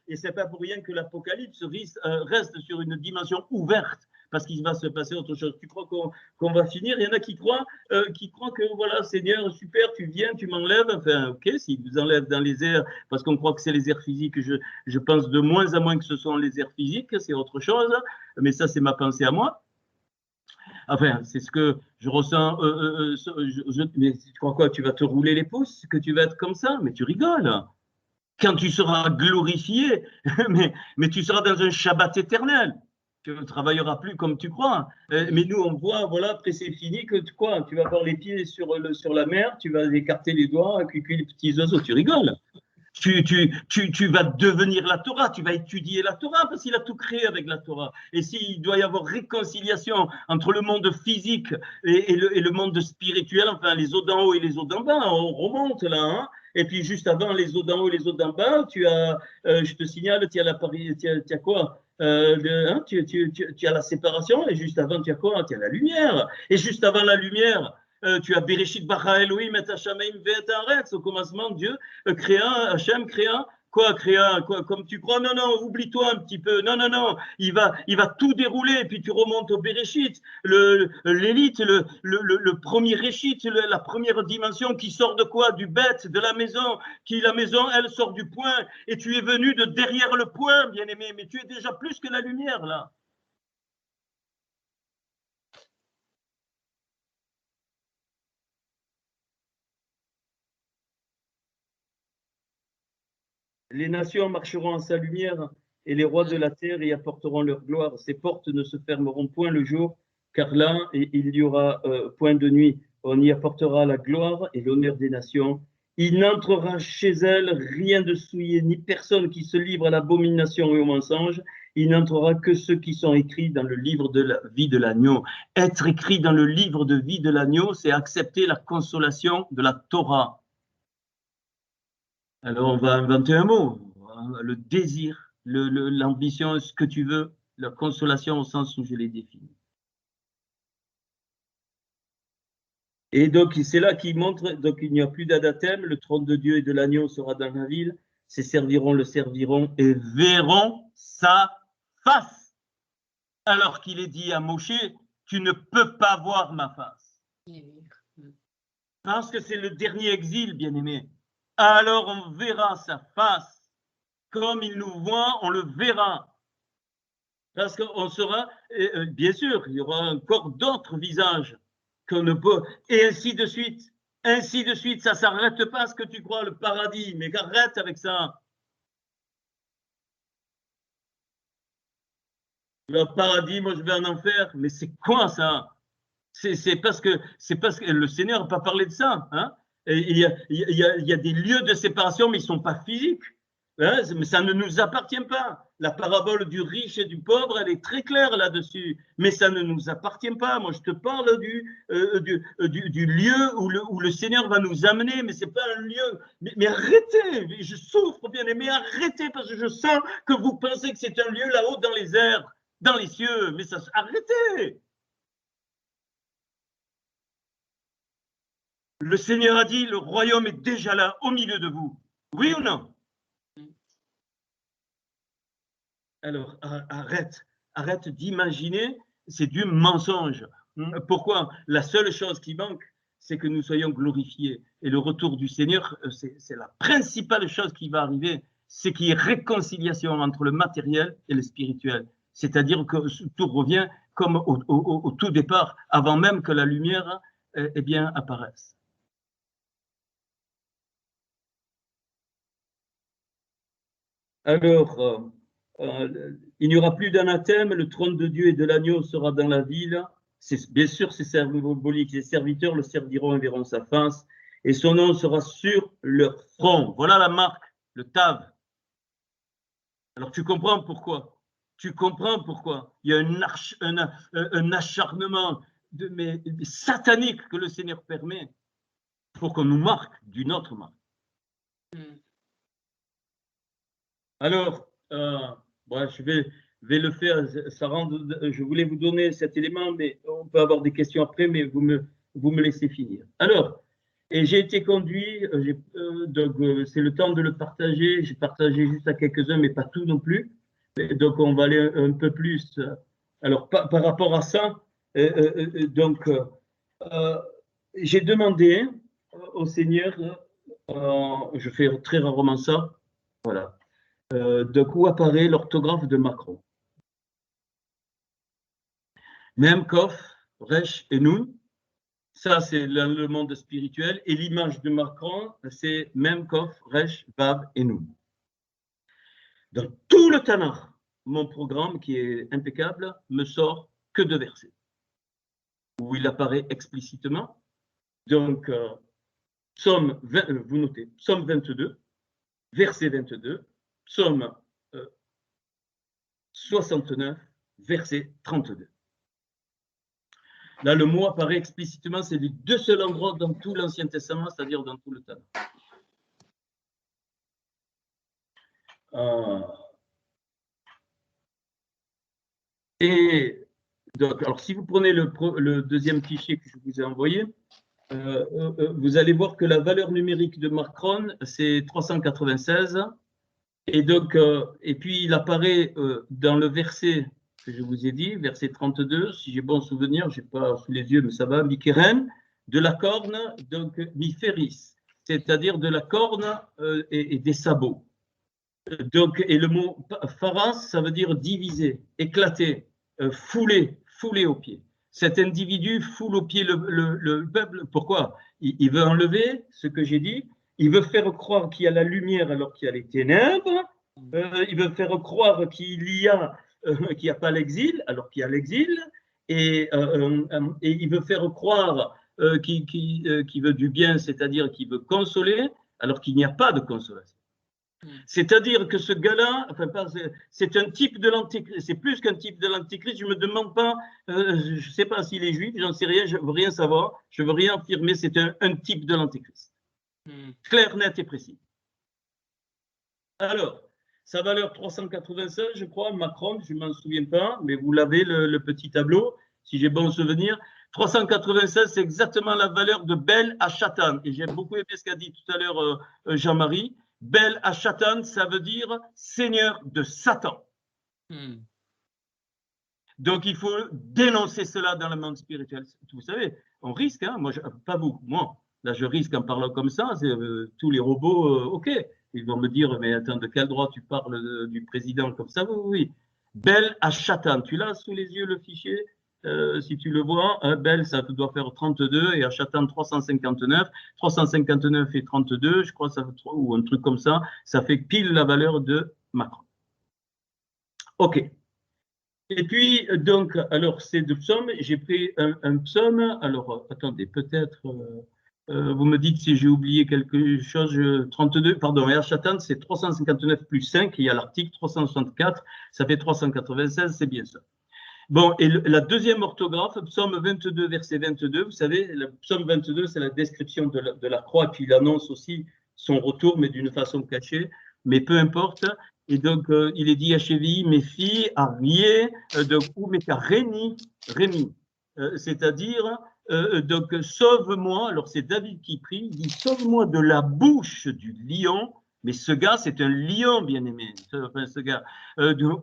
Et c'est pas pour rien que l'Apocalypse reste sur une dimension ouverte, parce qu'il va se passer autre chose. Tu crois qu'on va finir? Il y en a qui croient que voilà, Seigneur, super, tu viens, tu m'enlèves. Enfin, ok, s'il vous enlève dans les airs, parce qu'on croit que c'est les airs physiques, je pense de moins en moins que ce sont les airs physiques, c'est autre chose. Mais ça, c'est ma pensée à moi. Enfin, c'est ce que je ressens. Mais tu crois quoi? Tu vas te rouler les pouces? Que tu vas être comme ça? Mais tu rigoles. Quand tu seras glorifié, mais tu seras dans un Shabbat éternel. Tu ne travailleras plus comme tu crois. Mais nous, on voit, voilà, après c'est fini, que quoi? Tu vas avoir les pieds sur la mer, tu vas écarter les doigts, et puis les petits oiseaux, tu rigoles. Tu vas devenir la Torah, tu vas étudier la Torah parce qu'il a tout créé avec la Torah. Et s'il doit y avoir réconciliation entre le monde physique et le monde spirituel, enfin les eaux d'en haut et les eaux d'en bas, on remonte là. Hein. Et puis juste avant les eaux d'en haut et les eaux d'en bas, tu as, je te signale, tu as quoi tu as la séparation et juste avant tu as quoi? Tu as la lumière. Et juste avant la lumière, tu as Bereshit bara Elohim et Hashamayim ve'et haaretz. Au commencement, Dieu créa, Hachem créa, quoi, comme tu crois? Non, oublie-toi un petit peu. Non, il va tout dérouler. Et puis tu remontes au Bereshit, l'élite, le premier Réchit, la première dimension qui sort de quoi? Du bête, de la maison. La maison, elle sort du point. Et tu es venu de derrière le point, bien-aimé. Mais tu es déjà plus que la lumière, là. Les nations marcheront en sa lumière et les rois de la terre y apporteront leur gloire. Ces portes ne se fermeront point le jour, car là, il n'y aura point de nuit. On y apportera la gloire et l'honneur des nations. Il n'entrera chez elles rien de souillé, ni personne qui se livre à l'abomination et au mensonge. Il n'entrera que ceux qui sont écrits dans le livre de la vie de l'agneau. Être écrit dans le livre de vie de l'agneau, c'est accepter la consolation de la Torah. Alors, on va inventer un mot. Le désir, l'ambition, ce que tu veux, la consolation au sens où je l'ai défini. Et donc, c'est là qu'il montre, donc il n'y a plus d'adathème, le trône de Dieu et de l'agneau sera dans la ville, ses serviront le serviront et verront sa face. Alors qu'il est dit à Moshe, tu ne peux pas voir ma face. Parce que c'est le dernier exil, bien-aimé. Alors on verra sa face. Comme il nous voit, on le verra. Parce qu'on sera, bien sûr, il y aura encore d'autres visages qu'on ne peut, et ainsi de suite. Ainsi de suite, ça ne s'arrête pas à ce que tu crois, le paradis, mais arrête avec ça. Le paradis, moi je vais en enfer, mais c'est quoi ça? C'est parce que le Seigneur n'a pas parlé de ça. Hein? Il y a des lieux de séparation, mais ils ne sont pas physiques. Hein? Mais ça ne nous appartient pas. La parabole du riche et du pauvre, elle est très claire là-dessus. Mais ça ne nous appartient pas. Moi, je te parle du lieu où le Seigneur va nous amener, mais ce n'est pas un lieu. Mais arrêtez, je souffre bien aimé, arrêtez, parce que je sens que vous pensez que c'est un lieu là-haut dans les airs, dans les cieux. Mais ça, arrêtez. Le Seigneur a dit, le royaume est déjà là, au milieu de vous. Oui ou non? Alors, arrête d'imaginer, c'est du mensonge. Pourquoi? La seule chose qui manque, c'est que nous soyons glorifiés. Et le retour du Seigneur, c'est la principale chose qui va arriver, c'est qu'il y ait réconciliation entre le matériel et le spirituel. C'est-à-dire que tout revient comme au tout départ, avant même que la lumière apparaisse. Alors, il n'y aura plus d'anathème, le trône de Dieu et de l'agneau sera dans la ville. Bien sûr, c'est symbolique. Les serviteurs le serviront et verront sa face, et son nom sera sur leur front. Voilà la marque, le Tav. Alors, tu comprends pourquoi? Tu comprends pourquoi il y a un acharnement mais satanique que le Seigneur permet pour qu'on nous marque d'une autre marque. Alors, je vais le faire. Je voulais vous donner cet élément, mais on peut avoir des questions après, mais vous me laissez finir. Alors, et j'ai été conduit, donc c'est le temps de le partager. J'ai partagé juste à quelques-uns, mais pas tout non plus. Donc, on va aller un peu plus. Alors, par rapport à ça, donc, j'ai demandé au Seigneur, je fais très rarement ça, voilà, de où apparaît l'orthographe de Macron. Memkof, Resh et Nun, ça c'est le monde spirituel, et l'image de Macron, c'est Memkof, Resh, Vav et Nun. Dans tout le Tanakh, mon programme qui est impeccable me sort que 2 versets où il apparaît explicitement. Donc, Psaume 20, vous notez, Psaume 22, verset 22, Psaume 69, verset 32. Là, le mot apparaît explicitement, c'est les 2 seuls endroits dans tout l'Ancien Testament, c'est-à-dire dans tout le Tanakh. Et donc, alors, si vous prenez le deuxième fichier que je vous ai envoyé, vous allez voir que la valeur numérique de Macron, c'est 396. Et donc, et puis il apparaît dans le verset que je vous ai dit, verset 32, si j'ai bon souvenir, je n'ai pas sous les yeux, mais ça va, Mikeren, de la corne, donc Miferis, c'est-à-dire de la corne et des sabots. Donc, et le mot Pharas, ça veut dire diviser, éclater, fouler au pied. Cet individu foule au pied le peuple. Pourquoi? Il veut enlever ce que j'ai dit. Il veut faire croire qu'il y a la lumière alors qu'il y a les ténèbres. Il veut faire croire qu'il n'y a pas l'exil alors qu'il y a l'exil. Et il veut faire croire qu'il veut du bien, c'est-à-dire qu'il veut consoler alors qu'il n'y a pas de consolation. C'est-à-dire que ce gars-là, enfin, c'est un type de l'antéchrist, c'est plus qu'un type de l'antéchrist, je ne me demande pas, je ne sais pas s'il est juif, j'en sais rien, je ne veux rien savoir, je ne veux rien affirmer, c'est un type de l'antéchrist. Clair, net et précis. Alors, sa valeur 396, je crois, Macron, je ne m'en souviens pas, mais vous l'avez, le petit tableau, si j'ai bon souvenir. 396, c'est exactement la valeur de Bel Hachatan. Et j'ai beaucoup aimé ce qu'a dit tout à l'heure Jean-Marie. Bel Hachatan, ça veut dire Seigneur de Satan. Donc, il faut dénoncer cela dans le monde spirituel. Vous savez, on risque, hein, moi, pas vous, moi, là, je risque en parlant comme ça, tous les robots, ok, ils vont me dire, mais attends, de quel droit tu parles du président comme ça? Oui. Bel Hachatan, tu l'as sous les yeux le fichier? Si tu le vois, Bel, ça doit faire 32 et Hachatan 359. 359 et 32, je crois, ça fait, ou un truc comme ça, ça fait pile la valeur de Macron. Ok. Et puis, donc, alors, ces 2 psaumes, j'ai pris un psaume. Alors, attendez, peut-être, vous me dites si j'ai oublié quelque chose. 32, pardon, et Hachatan, c'est 359 plus 5, il y a l'article 364, ça fait 396, c'est bien ça. Bon, et la deuxième orthographe, psaume 22, verset 22, vous savez, le psaume 22, c'est la description de la croix, puis il annonce aussi son retour, mais d'une façon cachée, mais peu importe. Et donc, il est dit à Chevi, mes filles, Arié, ou Rémi, c'est-à-dire, donc, sauve-moi, alors c'est David qui prie, il dit, sauve-moi de la bouche du lion, mais ce gars, c'est un lion, bien aimé, enfin, ce gars,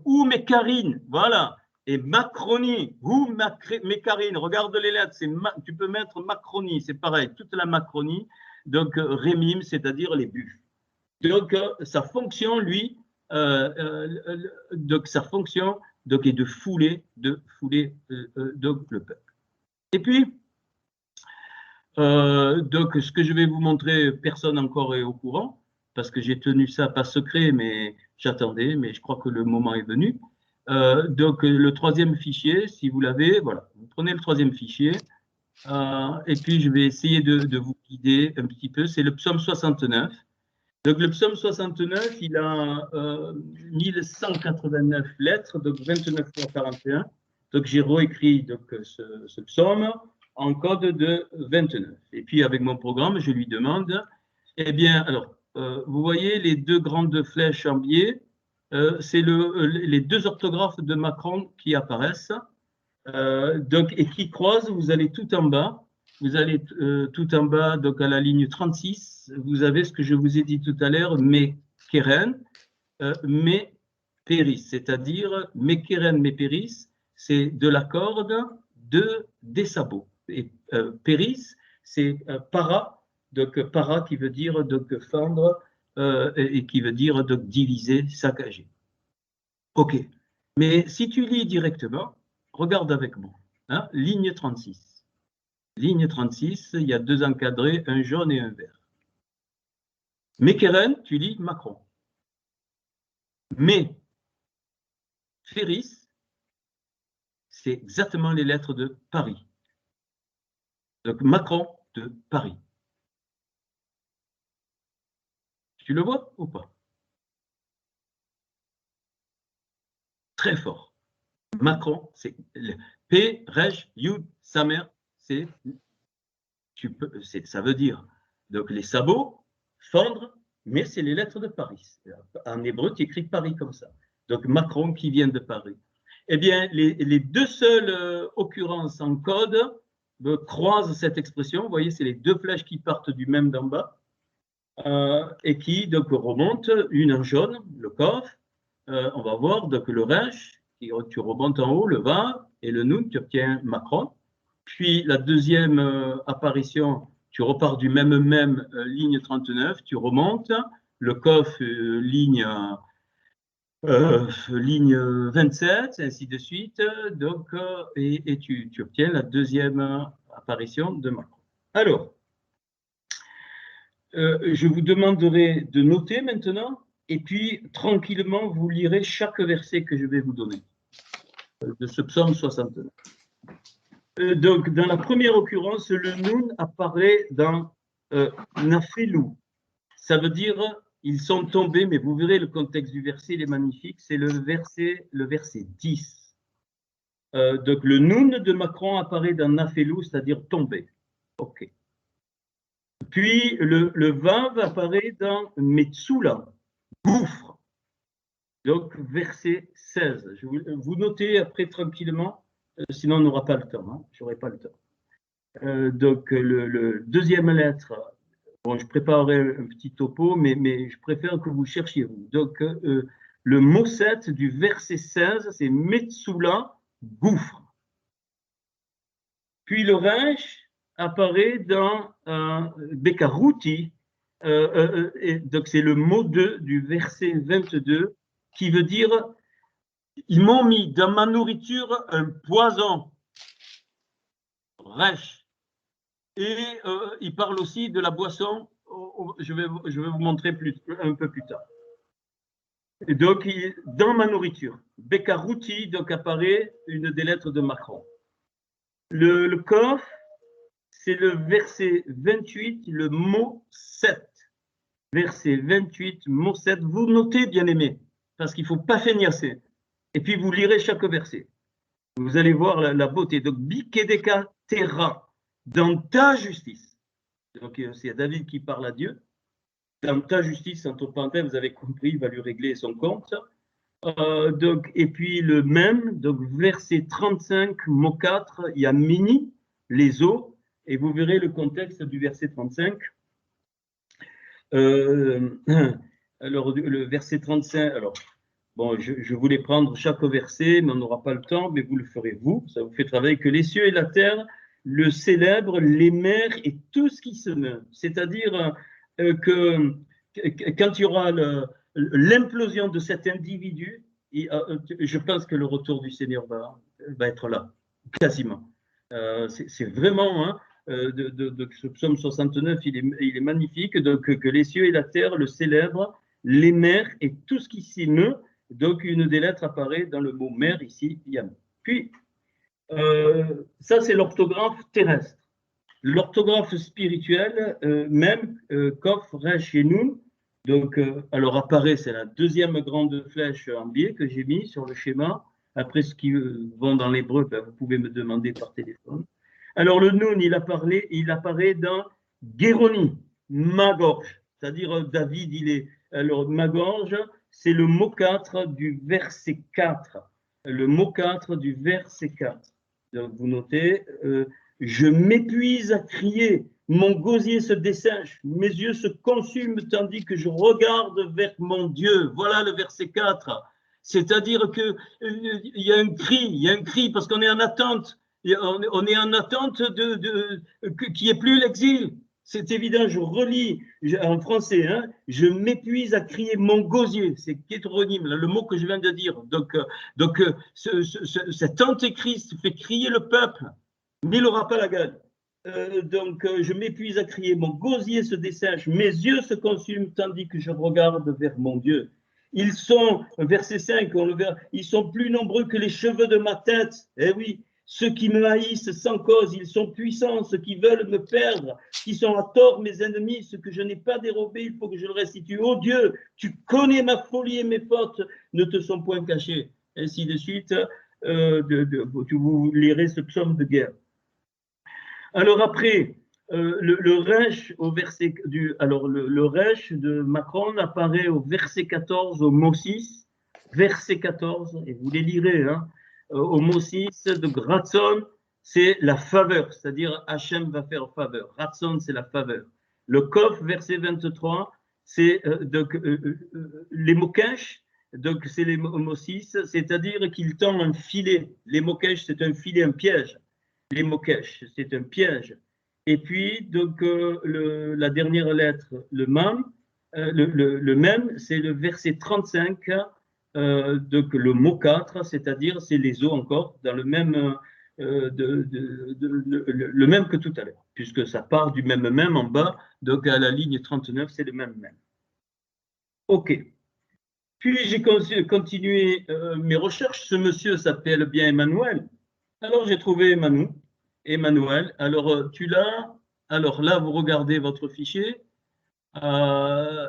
ou Mécarine, voilà. Et Macronie, ou Mécarine, regarde les lettres, tu peux mettre Macronie, c'est pareil, toute la Macronie, donc Rémim, c'est-à-dire les buffles. Donc sa fonction, lui, donc sa fonction donc, est de fouler donc, le peuple. Et puis, donc ce que je vais vous montrer, personne encore est au courant, parce que j'ai tenu ça pas secret, mais j'attendais, mais je crois que le moment est venu. Donc, le troisième fichier, si vous l'avez, voilà, vous prenez le troisième fichier, et puis je vais essayer de vous guider un petit peu. C'est le psaume 69. Donc, le psaume 69, il a 1189 lettres, donc 29 fois 41. Donc, j'ai réécrit donc, ce psaume en code de 29. Et puis, avec mon programme, je lui demande, eh bien, alors, vous voyez les deux grandes flèches en biais, c'est les deux orthographes de Macron qui apparaissent. Donc, et qui croisent, vous allez tout en bas. Vous allez tout en bas, donc à la ligne 36, vous avez ce que je vous ai dit tout à l'heure, Mekeren, Péris, c'est-à-dire Mekeren, Péris, c'est de la corde, des sabots. Et Péris, c'est para, donc para qui veut dire donc fendre et qui veut dire donc diviser, saccager. Ok. Mais si tu lis directement, regarde avec moi, hein, ligne 36. Ligne 36, il y a deux encadrés, un jaune et un vert. Mekeren, tu lis Macron. Mais Féris, c'est exactement les lettres de Paris. Donc Macron de Paris. Tu le vois ou pas? Très fort. Macron, c'est P, Rej, Yud, sa mère, c'est, ça veut dire, donc les sabots, fendre, mais c'est les lettres de Paris. En hébreu, tu écris Paris comme ça. Donc Macron qui vient de Paris. Eh bien, les deux seules occurrences en code croisent cette expression. Vous voyez, c'est les deux flèches qui partent du même d'en bas et qui donc remontent, une en jaune, le Kof. On va voir donc le Resh, tu remontes en haut, le Va, et le Nun, tu obtiens Macron. Puis la deuxième apparition, tu repars du même ligne 39, tu remontes, le Kof, ligne 27, ainsi de suite, donc, et tu obtiens la deuxième apparition de Macron. Alors, je vous demanderai de noter maintenant, et puis tranquillement, vous lirez chaque verset que je vais vous donner, de ce psaume 69. Donc, dans la première occurrence, le Nun apparaît dans Nafelou. Ça veut dire ils sont tombés, mais vous verrez le contexte du verset, il est magnifique, c'est le verset 10. Donc le Nun de Macron apparaît dans Nafelou, c'est-à-dire tomber. Ok. Puis le Vav apparaît dans Metsula, gouffre. Donc verset 16. Vous notez après tranquillement, sinon on n'aura pas le temps. Hein, j'aurai pas le temps. Donc le deuxième lettre. Bon, je préparerai un petit topo, mais je préfère que vous cherchiez vous. Donc, le mot 7 du verset 16, c'est Metsula, gouffre. Puis le Resh apparaît dans Bekarouti, donc c'est le mot 2 du verset 22, qui veut dire ils m'ont mis dans ma nourriture un poison. Resh. Et il parle aussi de la boisson, je vais vous montrer un peu plus tard. Et donc, dans ma nourriture, Bekarouti, donc apparaît une des lettres de Macron. Le Kof, c'est le verset 28, le mot 7. Verset 28, mot 7. Vous notez, bien aimé, parce qu'il ne faut pas feignasser. Et puis, vous lirez chaque verset. Vous allez voir la beauté. Donc, Bikedeka Terra, dans ta justice. Donc, c'est David qui parle à Dieu. Dans ta justice, entre parenthèses, vous avez compris, il va lui régler son compte. Donc, et puis le même, donc verset 35, mot 4, il y a mini, les eaux, et vous verrez le contexte du verset 35. Alors, le verset 35, alors, bon, je voulais prendre chaque verset, mais on n'aura pas le temps, mais vous le ferez vous, ça vous fait travailler que les cieux et la terre le célèbrent, les mers et tout ce qui se meut. C'est-à-dire que quand il y aura l'implosion de cet individu, je pense que le retour du Seigneur va être là, quasiment. C'est vraiment, hein, de ce psaume 69, il est magnifique. Donc, que les cieux et la terre le célèbrent, les mers et tout ce qui s'y meut. Donc, une des lettres apparaît dans le mot mer ici, Yam. Puis, ça, c'est l'orthographe terrestre. L'orthographe spirituelle, même, Kof, Resh et Nun, donc, alors apparaît, c'est la deuxième grande flèche en biais que j'ai mis sur le schéma. Après, ce qui vont dans l'hébreu, ben, vous pouvez me demander par téléphone. Alors, le Nun, il apparaît dans Guéroni, ma gorge, c'est-à-dire David, il est. Alors, ma gorge, c'est le mot 4 du verset 4. Le mot 4 du verset 4. Donc, vous notez, je m'épuise à crier, mon gosier se dessèche, mes yeux se consument tandis que je regarde vers mon Dieu. Voilà le verset 4. C'est-à-dire qu'il y a un cri, parce qu'on est en attente. On est en attente qu'il n'y ait plus l'exil. C'est évident, je relis en français, hein, je m'épuise à crier mon gosier, c'est hétéronyme, le mot que je viens de dire. Donc cet antéchrist fait crier le peuple, mais il n'aura pas la gueule. Je m'épuise à crier, mon gosier se dessèche, mes yeux se consument tandis que je regarde vers mon Dieu. Ils sont, verset 5, on le verra, ils sont plus nombreux que les cheveux de ma tête. Eh oui, ceux qui me haïssent sans cause, ils sont puissants, ceux qui veulent me perdre, qui sont à tort mes ennemis, ce que je n'ai pas dérobé, il faut que je le restitue. Oh Dieu, tu connais ma folie et mes fautes ne te sont point cachées. Ainsi de suite, vous lirez ce psaume de guerre. Alors après, le Resh au verset le Resh de Macron apparaît au verset 14 au mot 6, verset 14, et vous les lirez, hein, au mot 6 de Ratson, c'est la faveur, c'est-à-dire Hachem va faire faveur. Ratson, c'est la faveur. Le Kof, verset 23, c'est les mokesh, donc c'est les mots 6, c'est-à-dire qu'il tend un filet. Les mokesh, c'est un filet, un piège. Les mokesh, c'est un piège. Et puis, donc, la dernière lettre, le mam, le même, c'est le verset 35, donc le mot 4, c'est-à-dire, c'est les os encore, dans le même, le même que tout à l'heure, puisque ça part du même en bas, donc à la ligne 39, c'est le même. OK. Puis, j'ai continué mes recherches. Ce monsieur s'appelle bien Emmanuel. Alors, j'ai trouvé Emmanuel. Alors, tu l'as. Alors là, vous regardez votre fichier. On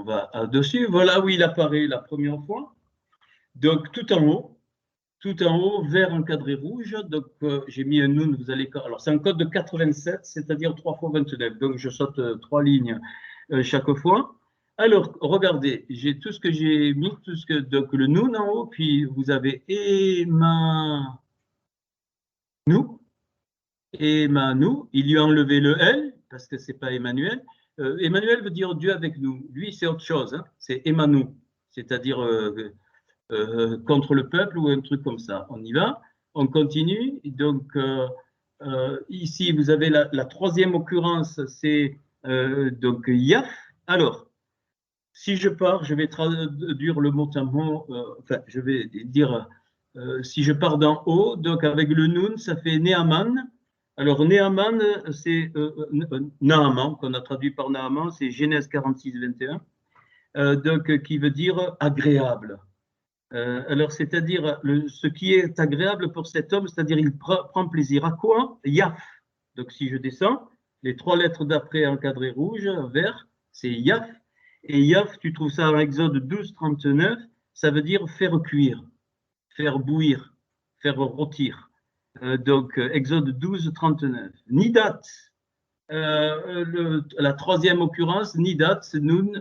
va dessus. Voilà où il apparaît la première fois. Donc, tout en haut, vert encadré rouge. Donc, j'ai mis un Nun. Vous allez. Alors, c'est un code de 87, c'est-à-dire 3 fois 29. Donc, je saute 3 lignes chaque fois. Alors, regardez, j'ai tout ce que j'ai mis, donc le Nun en haut, puis vous avez Emmanou. Il lui a enlevé le L, parce que ce n'est pas Emmanuel. Emmanuel veut dire Dieu avec nous. Lui, c'est autre chose, hein, c'est Emmanou, c'est-à-dire contre le peuple ou un truc comme ça. On y va, on continue. Donc, ici, vous avez la troisième occurrence, c'est donc Yaf. Alors, si je pars, je vais traduire le mot à mot, je vais dire, si je pars d'en haut, donc avec le Nun, ça fait Néaman. Alors, Néaman, c'est Naaman, qu'on a traduit par Naaman, c'est Genèse 46, 21, donc qui veut dire agréable. Alors, c'est-à-dire, ce qui est agréable pour cet homme, c'est-à-dire, il prend plaisir à quoi? Yaf. Donc, si je descends, les 3 lettres d'après encadrées rouge, vert, c'est Yaf. Et Yaf, tu trouves ça en Exode 12, 39, ça veut dire faire cuire, faire bouillir, faire rôtir. Donc, Exode 12, 39. Nidat, la troisième occurrence, Nidat, Nun,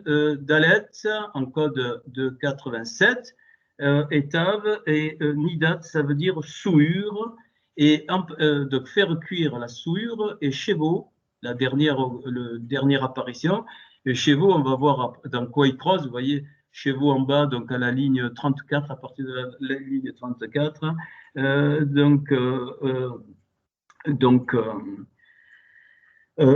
Dalet, en code de 87, Etav, et Nidat, ça veut dire souillure, et donc faire cuire la souillure, et Chevo, la dernière apparition. Et chez vous, on va voir dans quoi il croise. Vous voyez, chez vous en bas, donc à la ligne 34, à partir de la ligne 34.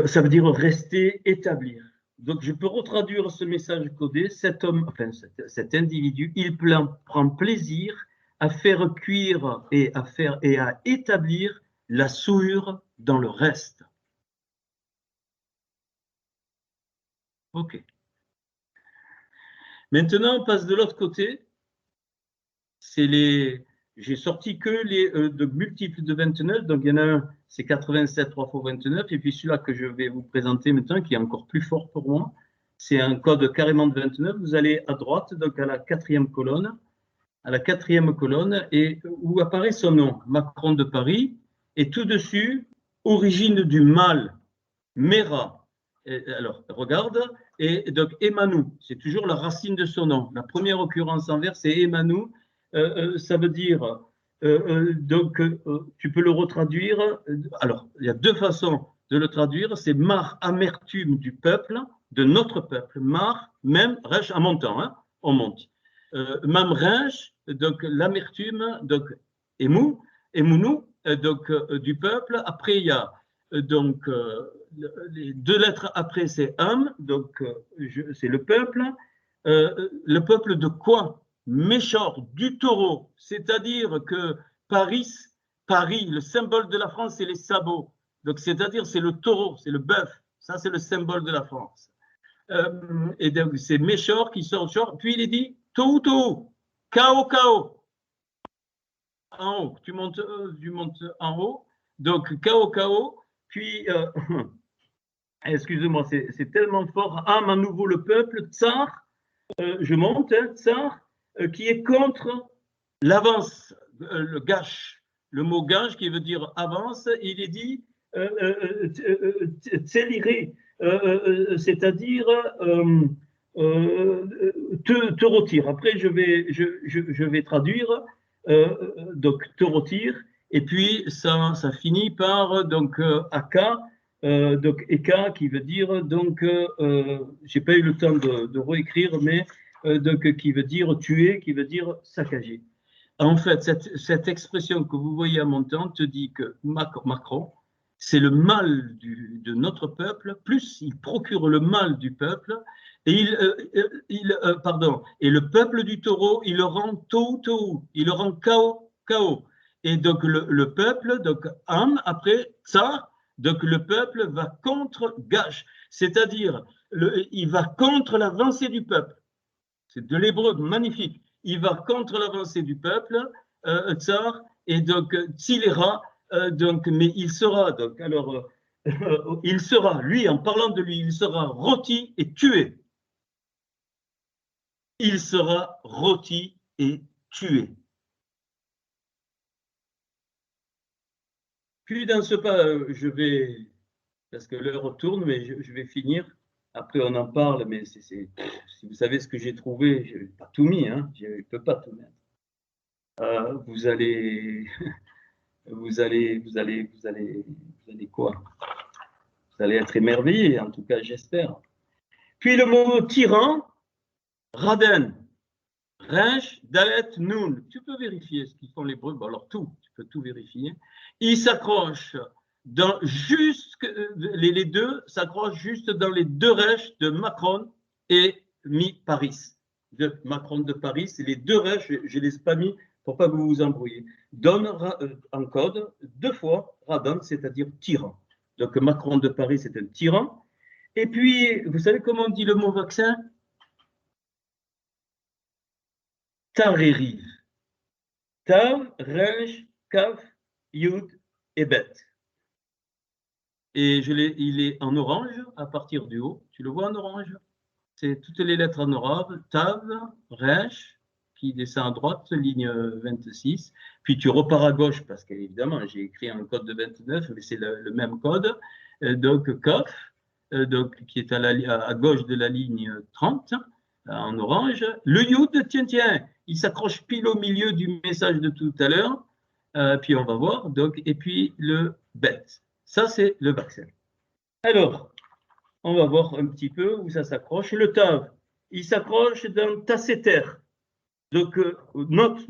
Ça veut dire rester, établir. Donc, je peux retraduire ce message codé. Cet homme, enfin, cet individu, il prend plaisir à faire cuire et à établir la souillure dans le reste. Ok. Maintenant, on passe de l'autre côté. J'ai sorti que les de multiples de 29. Donc, il y en a un, c'est 87 3 fois 29. Et puis celui-là que je vais vous présenter maintenant, qui est encore plus fort pour moi, c'est un code carrément de 29. Vous allez à droite, donc à la quatrième colonne. À la quatrième colonne, et où apparaît son nom, Macron de Paris. Et tout dessus, origine du mal, Mera. Alors, regarde, et donc Emmanuel, c'est toujours la racine de son nom. La première occurrence en vers, c'est Emmanuel. Ça veut dire, donc, tu peux le retraduire. Alors, il y a deux façons de le traduire. C'est mar, amertume du peuple, de notre peuple. Mar, même, rêche, en montant, hein, on monte. Mam, rêche, donc l'amertume, donc émou, émounou, donc du peuple. Après, il y a donc les deux lettres après, c'est homme, donc c'est le peuple. Le peuple de quoi? Méchor, du taureau, c'est-à-dire que Paris, le symbole de la France, c'est les sabots. Donc, c'est-à-dire, c'est le taureau, c'est le bœuf. Ça, c'est le symbole de la France. Et donc, c'est Méchor qui sort short. Puis, il est dit Tou, Tou, Kao, Kao. En haut, tu montes en haut. Donc, Kao, Kao. Puis, excusez-moi, c'est tellement fort. Âme à nouveau le peuple, Tsar, je monte, hein, Tsar, qui est contre l'avance, le gâche, le mot gâche qui veut dire avance, il est dit tséliré, c'est-à-dire te retire. Après, je vais traduire, donc te retire, et puis ça finit par donc aka. Donc Eka qui veut dire donc j'ai pas eu le temps de réécrire mais donc qui veut dire tuer, qui veut dire saccager. En fait, cette expression que vous voyez à mon temps te dit que Macron, c'est le mal de notre peuple, plus il procure le mal du peuple, et et le peuple du taureau, il le rend tau, il le rend chaos. Et donc le peuple, donc âme, après ça, donc le peuple va contre gâche, c'est-à-dire il va contre l'avancée du peuple. C'est de l'hébreu magnifique. Il va contre l'avancée du peuple, tsar, et donc Tzilera, donc, mais il sera, donc, alors, il sera, lui, en parlant de lui, il sera rôti et tué. Il sera rôti et tué. Puis dans ce pas, je vais, parce que l'heure tourne, mais je vais finir. Après, on en parle, mais si vous savez ce que j'ai trouvé, je n'ai pas tout mis, hein, je ne peux pas tout mettre. Vous allez quoi? Vous allez être émerveillé, en tout cas, j'espère. Puis le mot tyran, Raden, Rinch, Dalet, Nun. Tu peux vérifier ce qu'ils font les Hébreux. Bon, alors tout, tu peux tout vérifier. Ils s'accrochent dans les deux s'accrochent juste dans les deux rêches de Macron et Mi-Paris. De Macron de Paris, c'est les deux rêches, je ne les ai pas mis pour pas que vous vous embrouillez. Donne en code deux fois Radon, c'est-à-dire tyran. Donc Macron de Paris, c'est un tyran. Et puis, vous savez comment on dit le mot vaccin? Tarérive. Tav, Rej, Kaf, Yud et Bet. Et il est en orange à partir du haut. Tu le vois en orange? C'est toutes les lettres en orange. Tav, Rej, qui descend à droite, ligne 26. Puis tu repars à gauche, parce qu'évidemment, j'ai écrit un code de 29, mais c'est le même code. Donc, Kaf, donc, qui est à gauche de la ligne 30, en orange. Le Yud, tiens, il s'accroche pile au milieu du message de tout à l'heure. Puis on va voir. Donc, et puis le Bet. Ça, c'est le vaccin. Alors, on va voir un petit peu où ça s'accroche. Le Tav, il s'accroche dans Tasseter. Donc, note.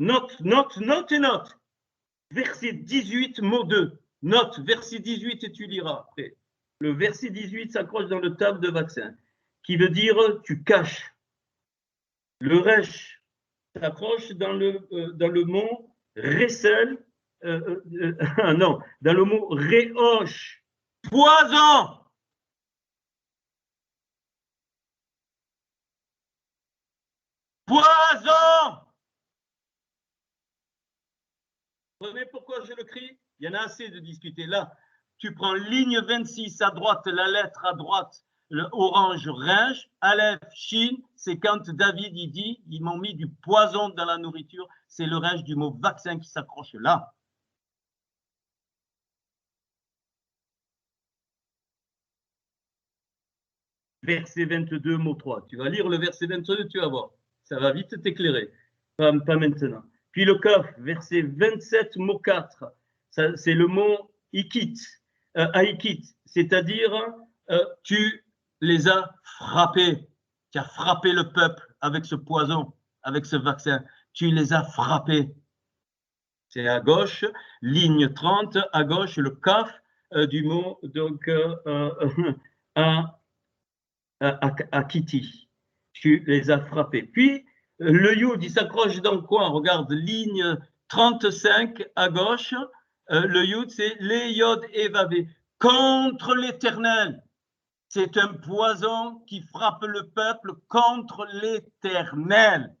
Verset 18, mot 2. Note, verset 18, et tu liras après. Le verset 18 s'accroche dans le Tav de vaccin, qui veut dire tu caches. Le Resh, s'accroche dans le mot récel, non, dans le mot réhoche. Poison! Poison! Vous comprenez pourquoi je le crie? Il y en a assez de discuter. Là, tu prends ligne 26 à droite, la lettre à droite, le orange ringe, Aleph, Chine, c'est quand David il dit, ils m'ont mis du poison dans la nourriture, c'est le ringe du mot vaccin qui s'accroche là. Verset 22, mot 3. Tu vas lire le verset 22, tu vas voir. Ça va vite t'éclairer. Pas maintenant. Puis le kaf, verset 27, mot 4. C'est le mot ikit, aikit, c'est-à-dire tu les as frappés. Tu as frappé le peuple avec ce poison, avec ce vaccin. Tu les as frappés. C'est à gauche, ligne 30, à gauche, le kaf du mot, donc, à Kitty. Tu les as frappés. Puis, le Yud, il s'accroche dans quoi? Regarde, ligne 35 à gauche. Le Yud, c'est les Yod Evavé. Contre l'Éternel. C'est un poison qui frappe le peuple contre l'Éternel.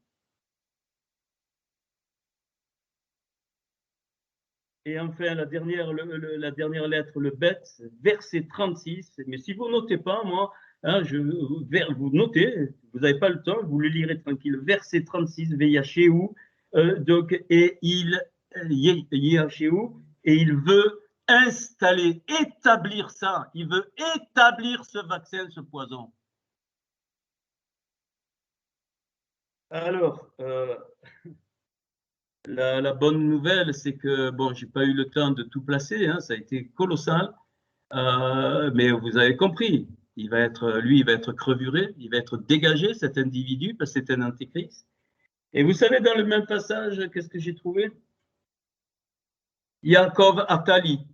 Et enfin, la dernière lettre, le bet, verset 36. Mais si vous ne notez pas, moi, hein, vous notez, vous n'avez pas le temps, vous le lirez tranquille. Verset 36, Veyachéou, donc, et il veut installer, établir ça. Il veut établir ce vaccin, ce poison. Alors, la bonne nouvelle, c'est que, bon, je n'ai pas eu le temps de tout placer, hein, ça a été colossal, mais vous avez compris, lui, il va être crevuré, il va être dégagé, cet individu, parce que c'est un antéchrist. Et vous savez, dans le même passage, qu'est-ce que j'ai trouvé? Yaakov Attali,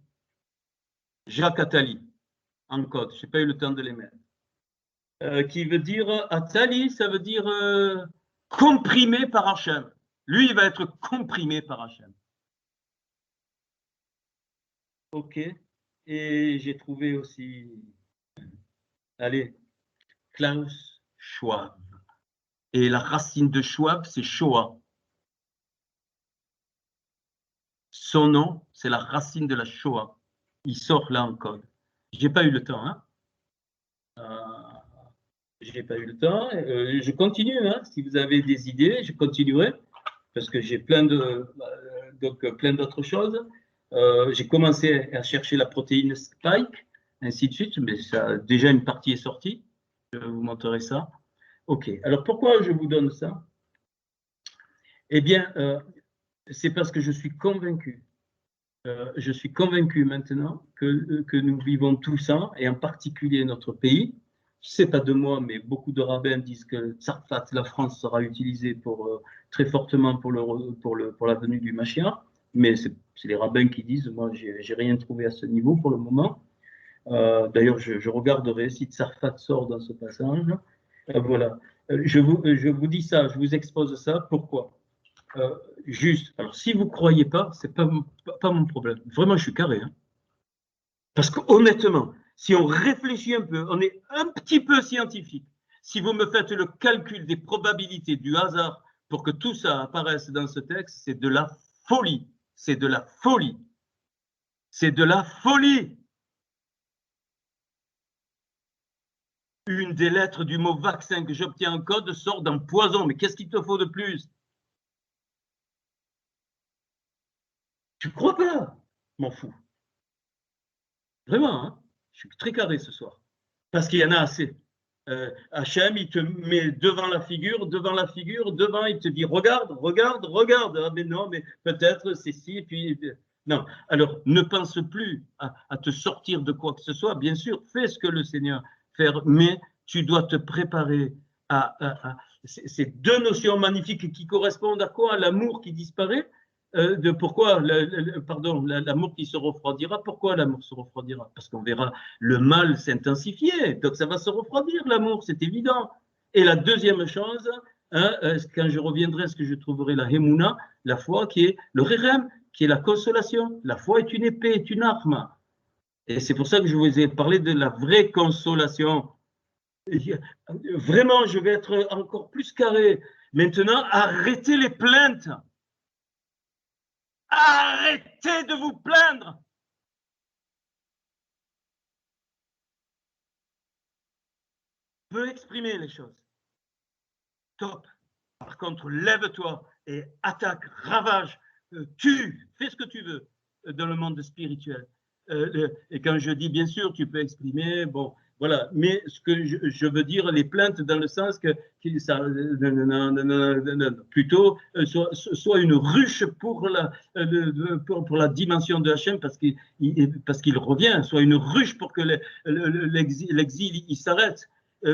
Jacques Attali, en code, je n'ai pas eu le temps de les mettre. Qui veut dire, Attali, ça veut dire comprimé par Hachem. Lui, il va être comprimé par Hachem. Ok. Et j'ai trouvé aussi, allez, Klaus Schwab. Et la racine de Schwab, c'est Shoah. Son nom, c'est la racine de la Shoah. Il sort là en code. J'ai pas eu le temps, hein. J'ai pas eu le temps. Je continue, hein. Si vous avez des idées, je continuerai parce que j'ai plein d'autres choses. J'ai commencé à chercher la protéine spike, ainsi de suite, mais ça, déjà une partie est sortie. Je vous montrerai ça. Ok. Alors pourquoi je vous donne ça? Eh bien, c'est parce que je suis convaincu. Je suis convaincu maintenant que nous vivons tout ça, et en particulier notre pays. Ce n'est pas de moi, mais beaucoup de rabbins disent que Tzarfat, la France, sera utilisée très fortement pour la venue du Mashiach. Mais c'est les rabbins qui disent, moi, j'ai rien trouvé à ce niveau pour le moment. D'ailleurs, je regarderai si Tzarfat sort dans ce passage. Voilà. Je vous dis ça, je vous expose ça. Pourquoi? Juste, alors si vous ne croyez pas, ce n'est pas mon problème. Vraiment, je suis carré. Hein. Parce qu'honnêtement, si on réfléchit un peu, on est un petit peu scientifique. Si vous me faites le calcul des probabilités du hasard pour que tout ça apparaisse dans ce texte, c'est de la folie. C'est de la folie. C'est de la folie. Une des lettres du mot vaccin que j'obtiens en code sort d'un poison. Mais qu'est-ce qu'il te faut de plus? Tu crois pas? M'en fous. Vraiment, hein, je suis très carré ce soir. Parce qu'il y en a assez. Hachem, il te met devant la figure, il te dit regarde. Ah, mais non, mais peut-être c'est si, puis. Non. Alors, ne pense plus à te sortir de quoi que ce soit. Bien sûr, fais ce que le Seigneur fait, mais tu dois te préparer à ces deux notions magnifiques qui correspondent à quoi? À l'amour qui disparaît. Pourquoi l'amour qui se refroidira? Pourquoi l'amour se refroidira? Parce qu'on verra le mal s'intensifier, donc ça va se refroidir l'amour, c'est évident. Et la deuxième chose, hein, quand je reviendrai, est-ce que je trouverai la Hemuna, la foi qui est le Rerem, qui est la consolation. La foi est une épée, est une arme. Et c'est pour ça que je vous ai parlé de la vraie consolation. Vraiment, je vais être encore plus carré. Maintenant, arrêtez les plaintes. Arrêtez de vous plaindre. Peut exprimer les choses. Top. Par contre, lève-toi et attaque, ravage, tue, fais ce que tu veux dans le monde spirituel. Et quand je dis, bien sûr, tu peux exprimer, bon, voilà, mais ce que je veux dire, les plaintes dans le sens que ça, plutôt soit une ruche pour la dimension de Hachem parce qu'il revient, soit une ruche pour que l'exil il s'arrête.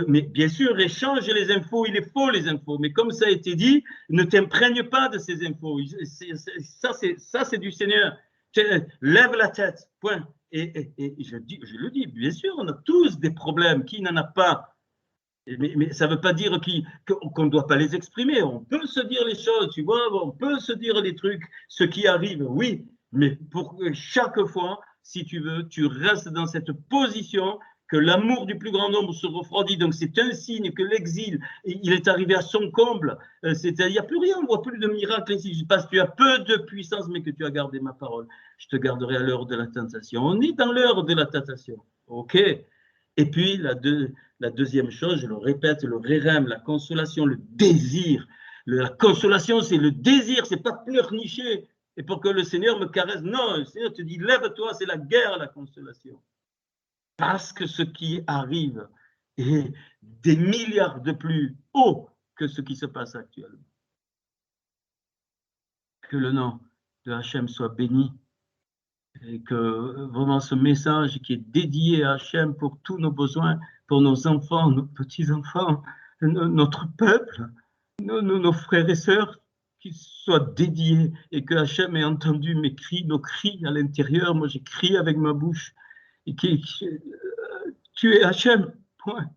Mais bien sûr, échange les infos, il est faux les infos, mais comme ça a été dit, ne t'imprègne pas de ces infos. Ça, c'est du Seigneur. Lève la tête, point. Et je le dis, bien sûr, on a tous des problèmes, qui n'en a pas? Mais ça ne veut pas dire qu'on ne doit pas les exprimer. On peut se dire les choses, tu vois, on peut se dire les trucs, ce qui arrive, oui, mais pour chaque fois, si tu veux, tu restes dans cette position que l'amour du plus grand nombre se refroidit. Donc, c'est un signe que l'exil, il est arrivé à son comble. Il n'y a plus rien, on ne voit plus de miracle ici. Parce que tu as peu de puissance, mais que tu as gardé ma parole. Je te garderai à l'heure de la tentation. On est dans l'heure de la tentation. OK. Et puis, la deuxième chose, je le répète, le rérem, la consolation, le désir. La consolation, c'est le désir, c'est pas pleurnicher. Et pour que le Seigneur me caresse, non, le Seigneur te dit, lève-toi, c'est la guerre, la consolation. Parce que ce qui arrive est des milliards de plus haut que ce qui se passe actuellement. Que le nom de Hachem soit béni et que vraiment ce message qui est dédié à Hachem pour tous nos besoins, pour nos enfants, nos petits-enfants, notre peuple, nos frères et sœurs, qu'il soit dédié et que Hachem ait entendu mes cris, nos cris à l'intérieur. Moi, j'ai crié avec ma bouche et tu es Hachem, point.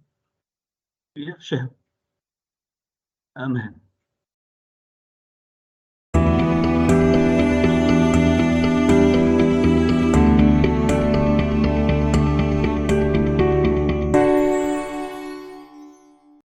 Tu es Hachem. Amen.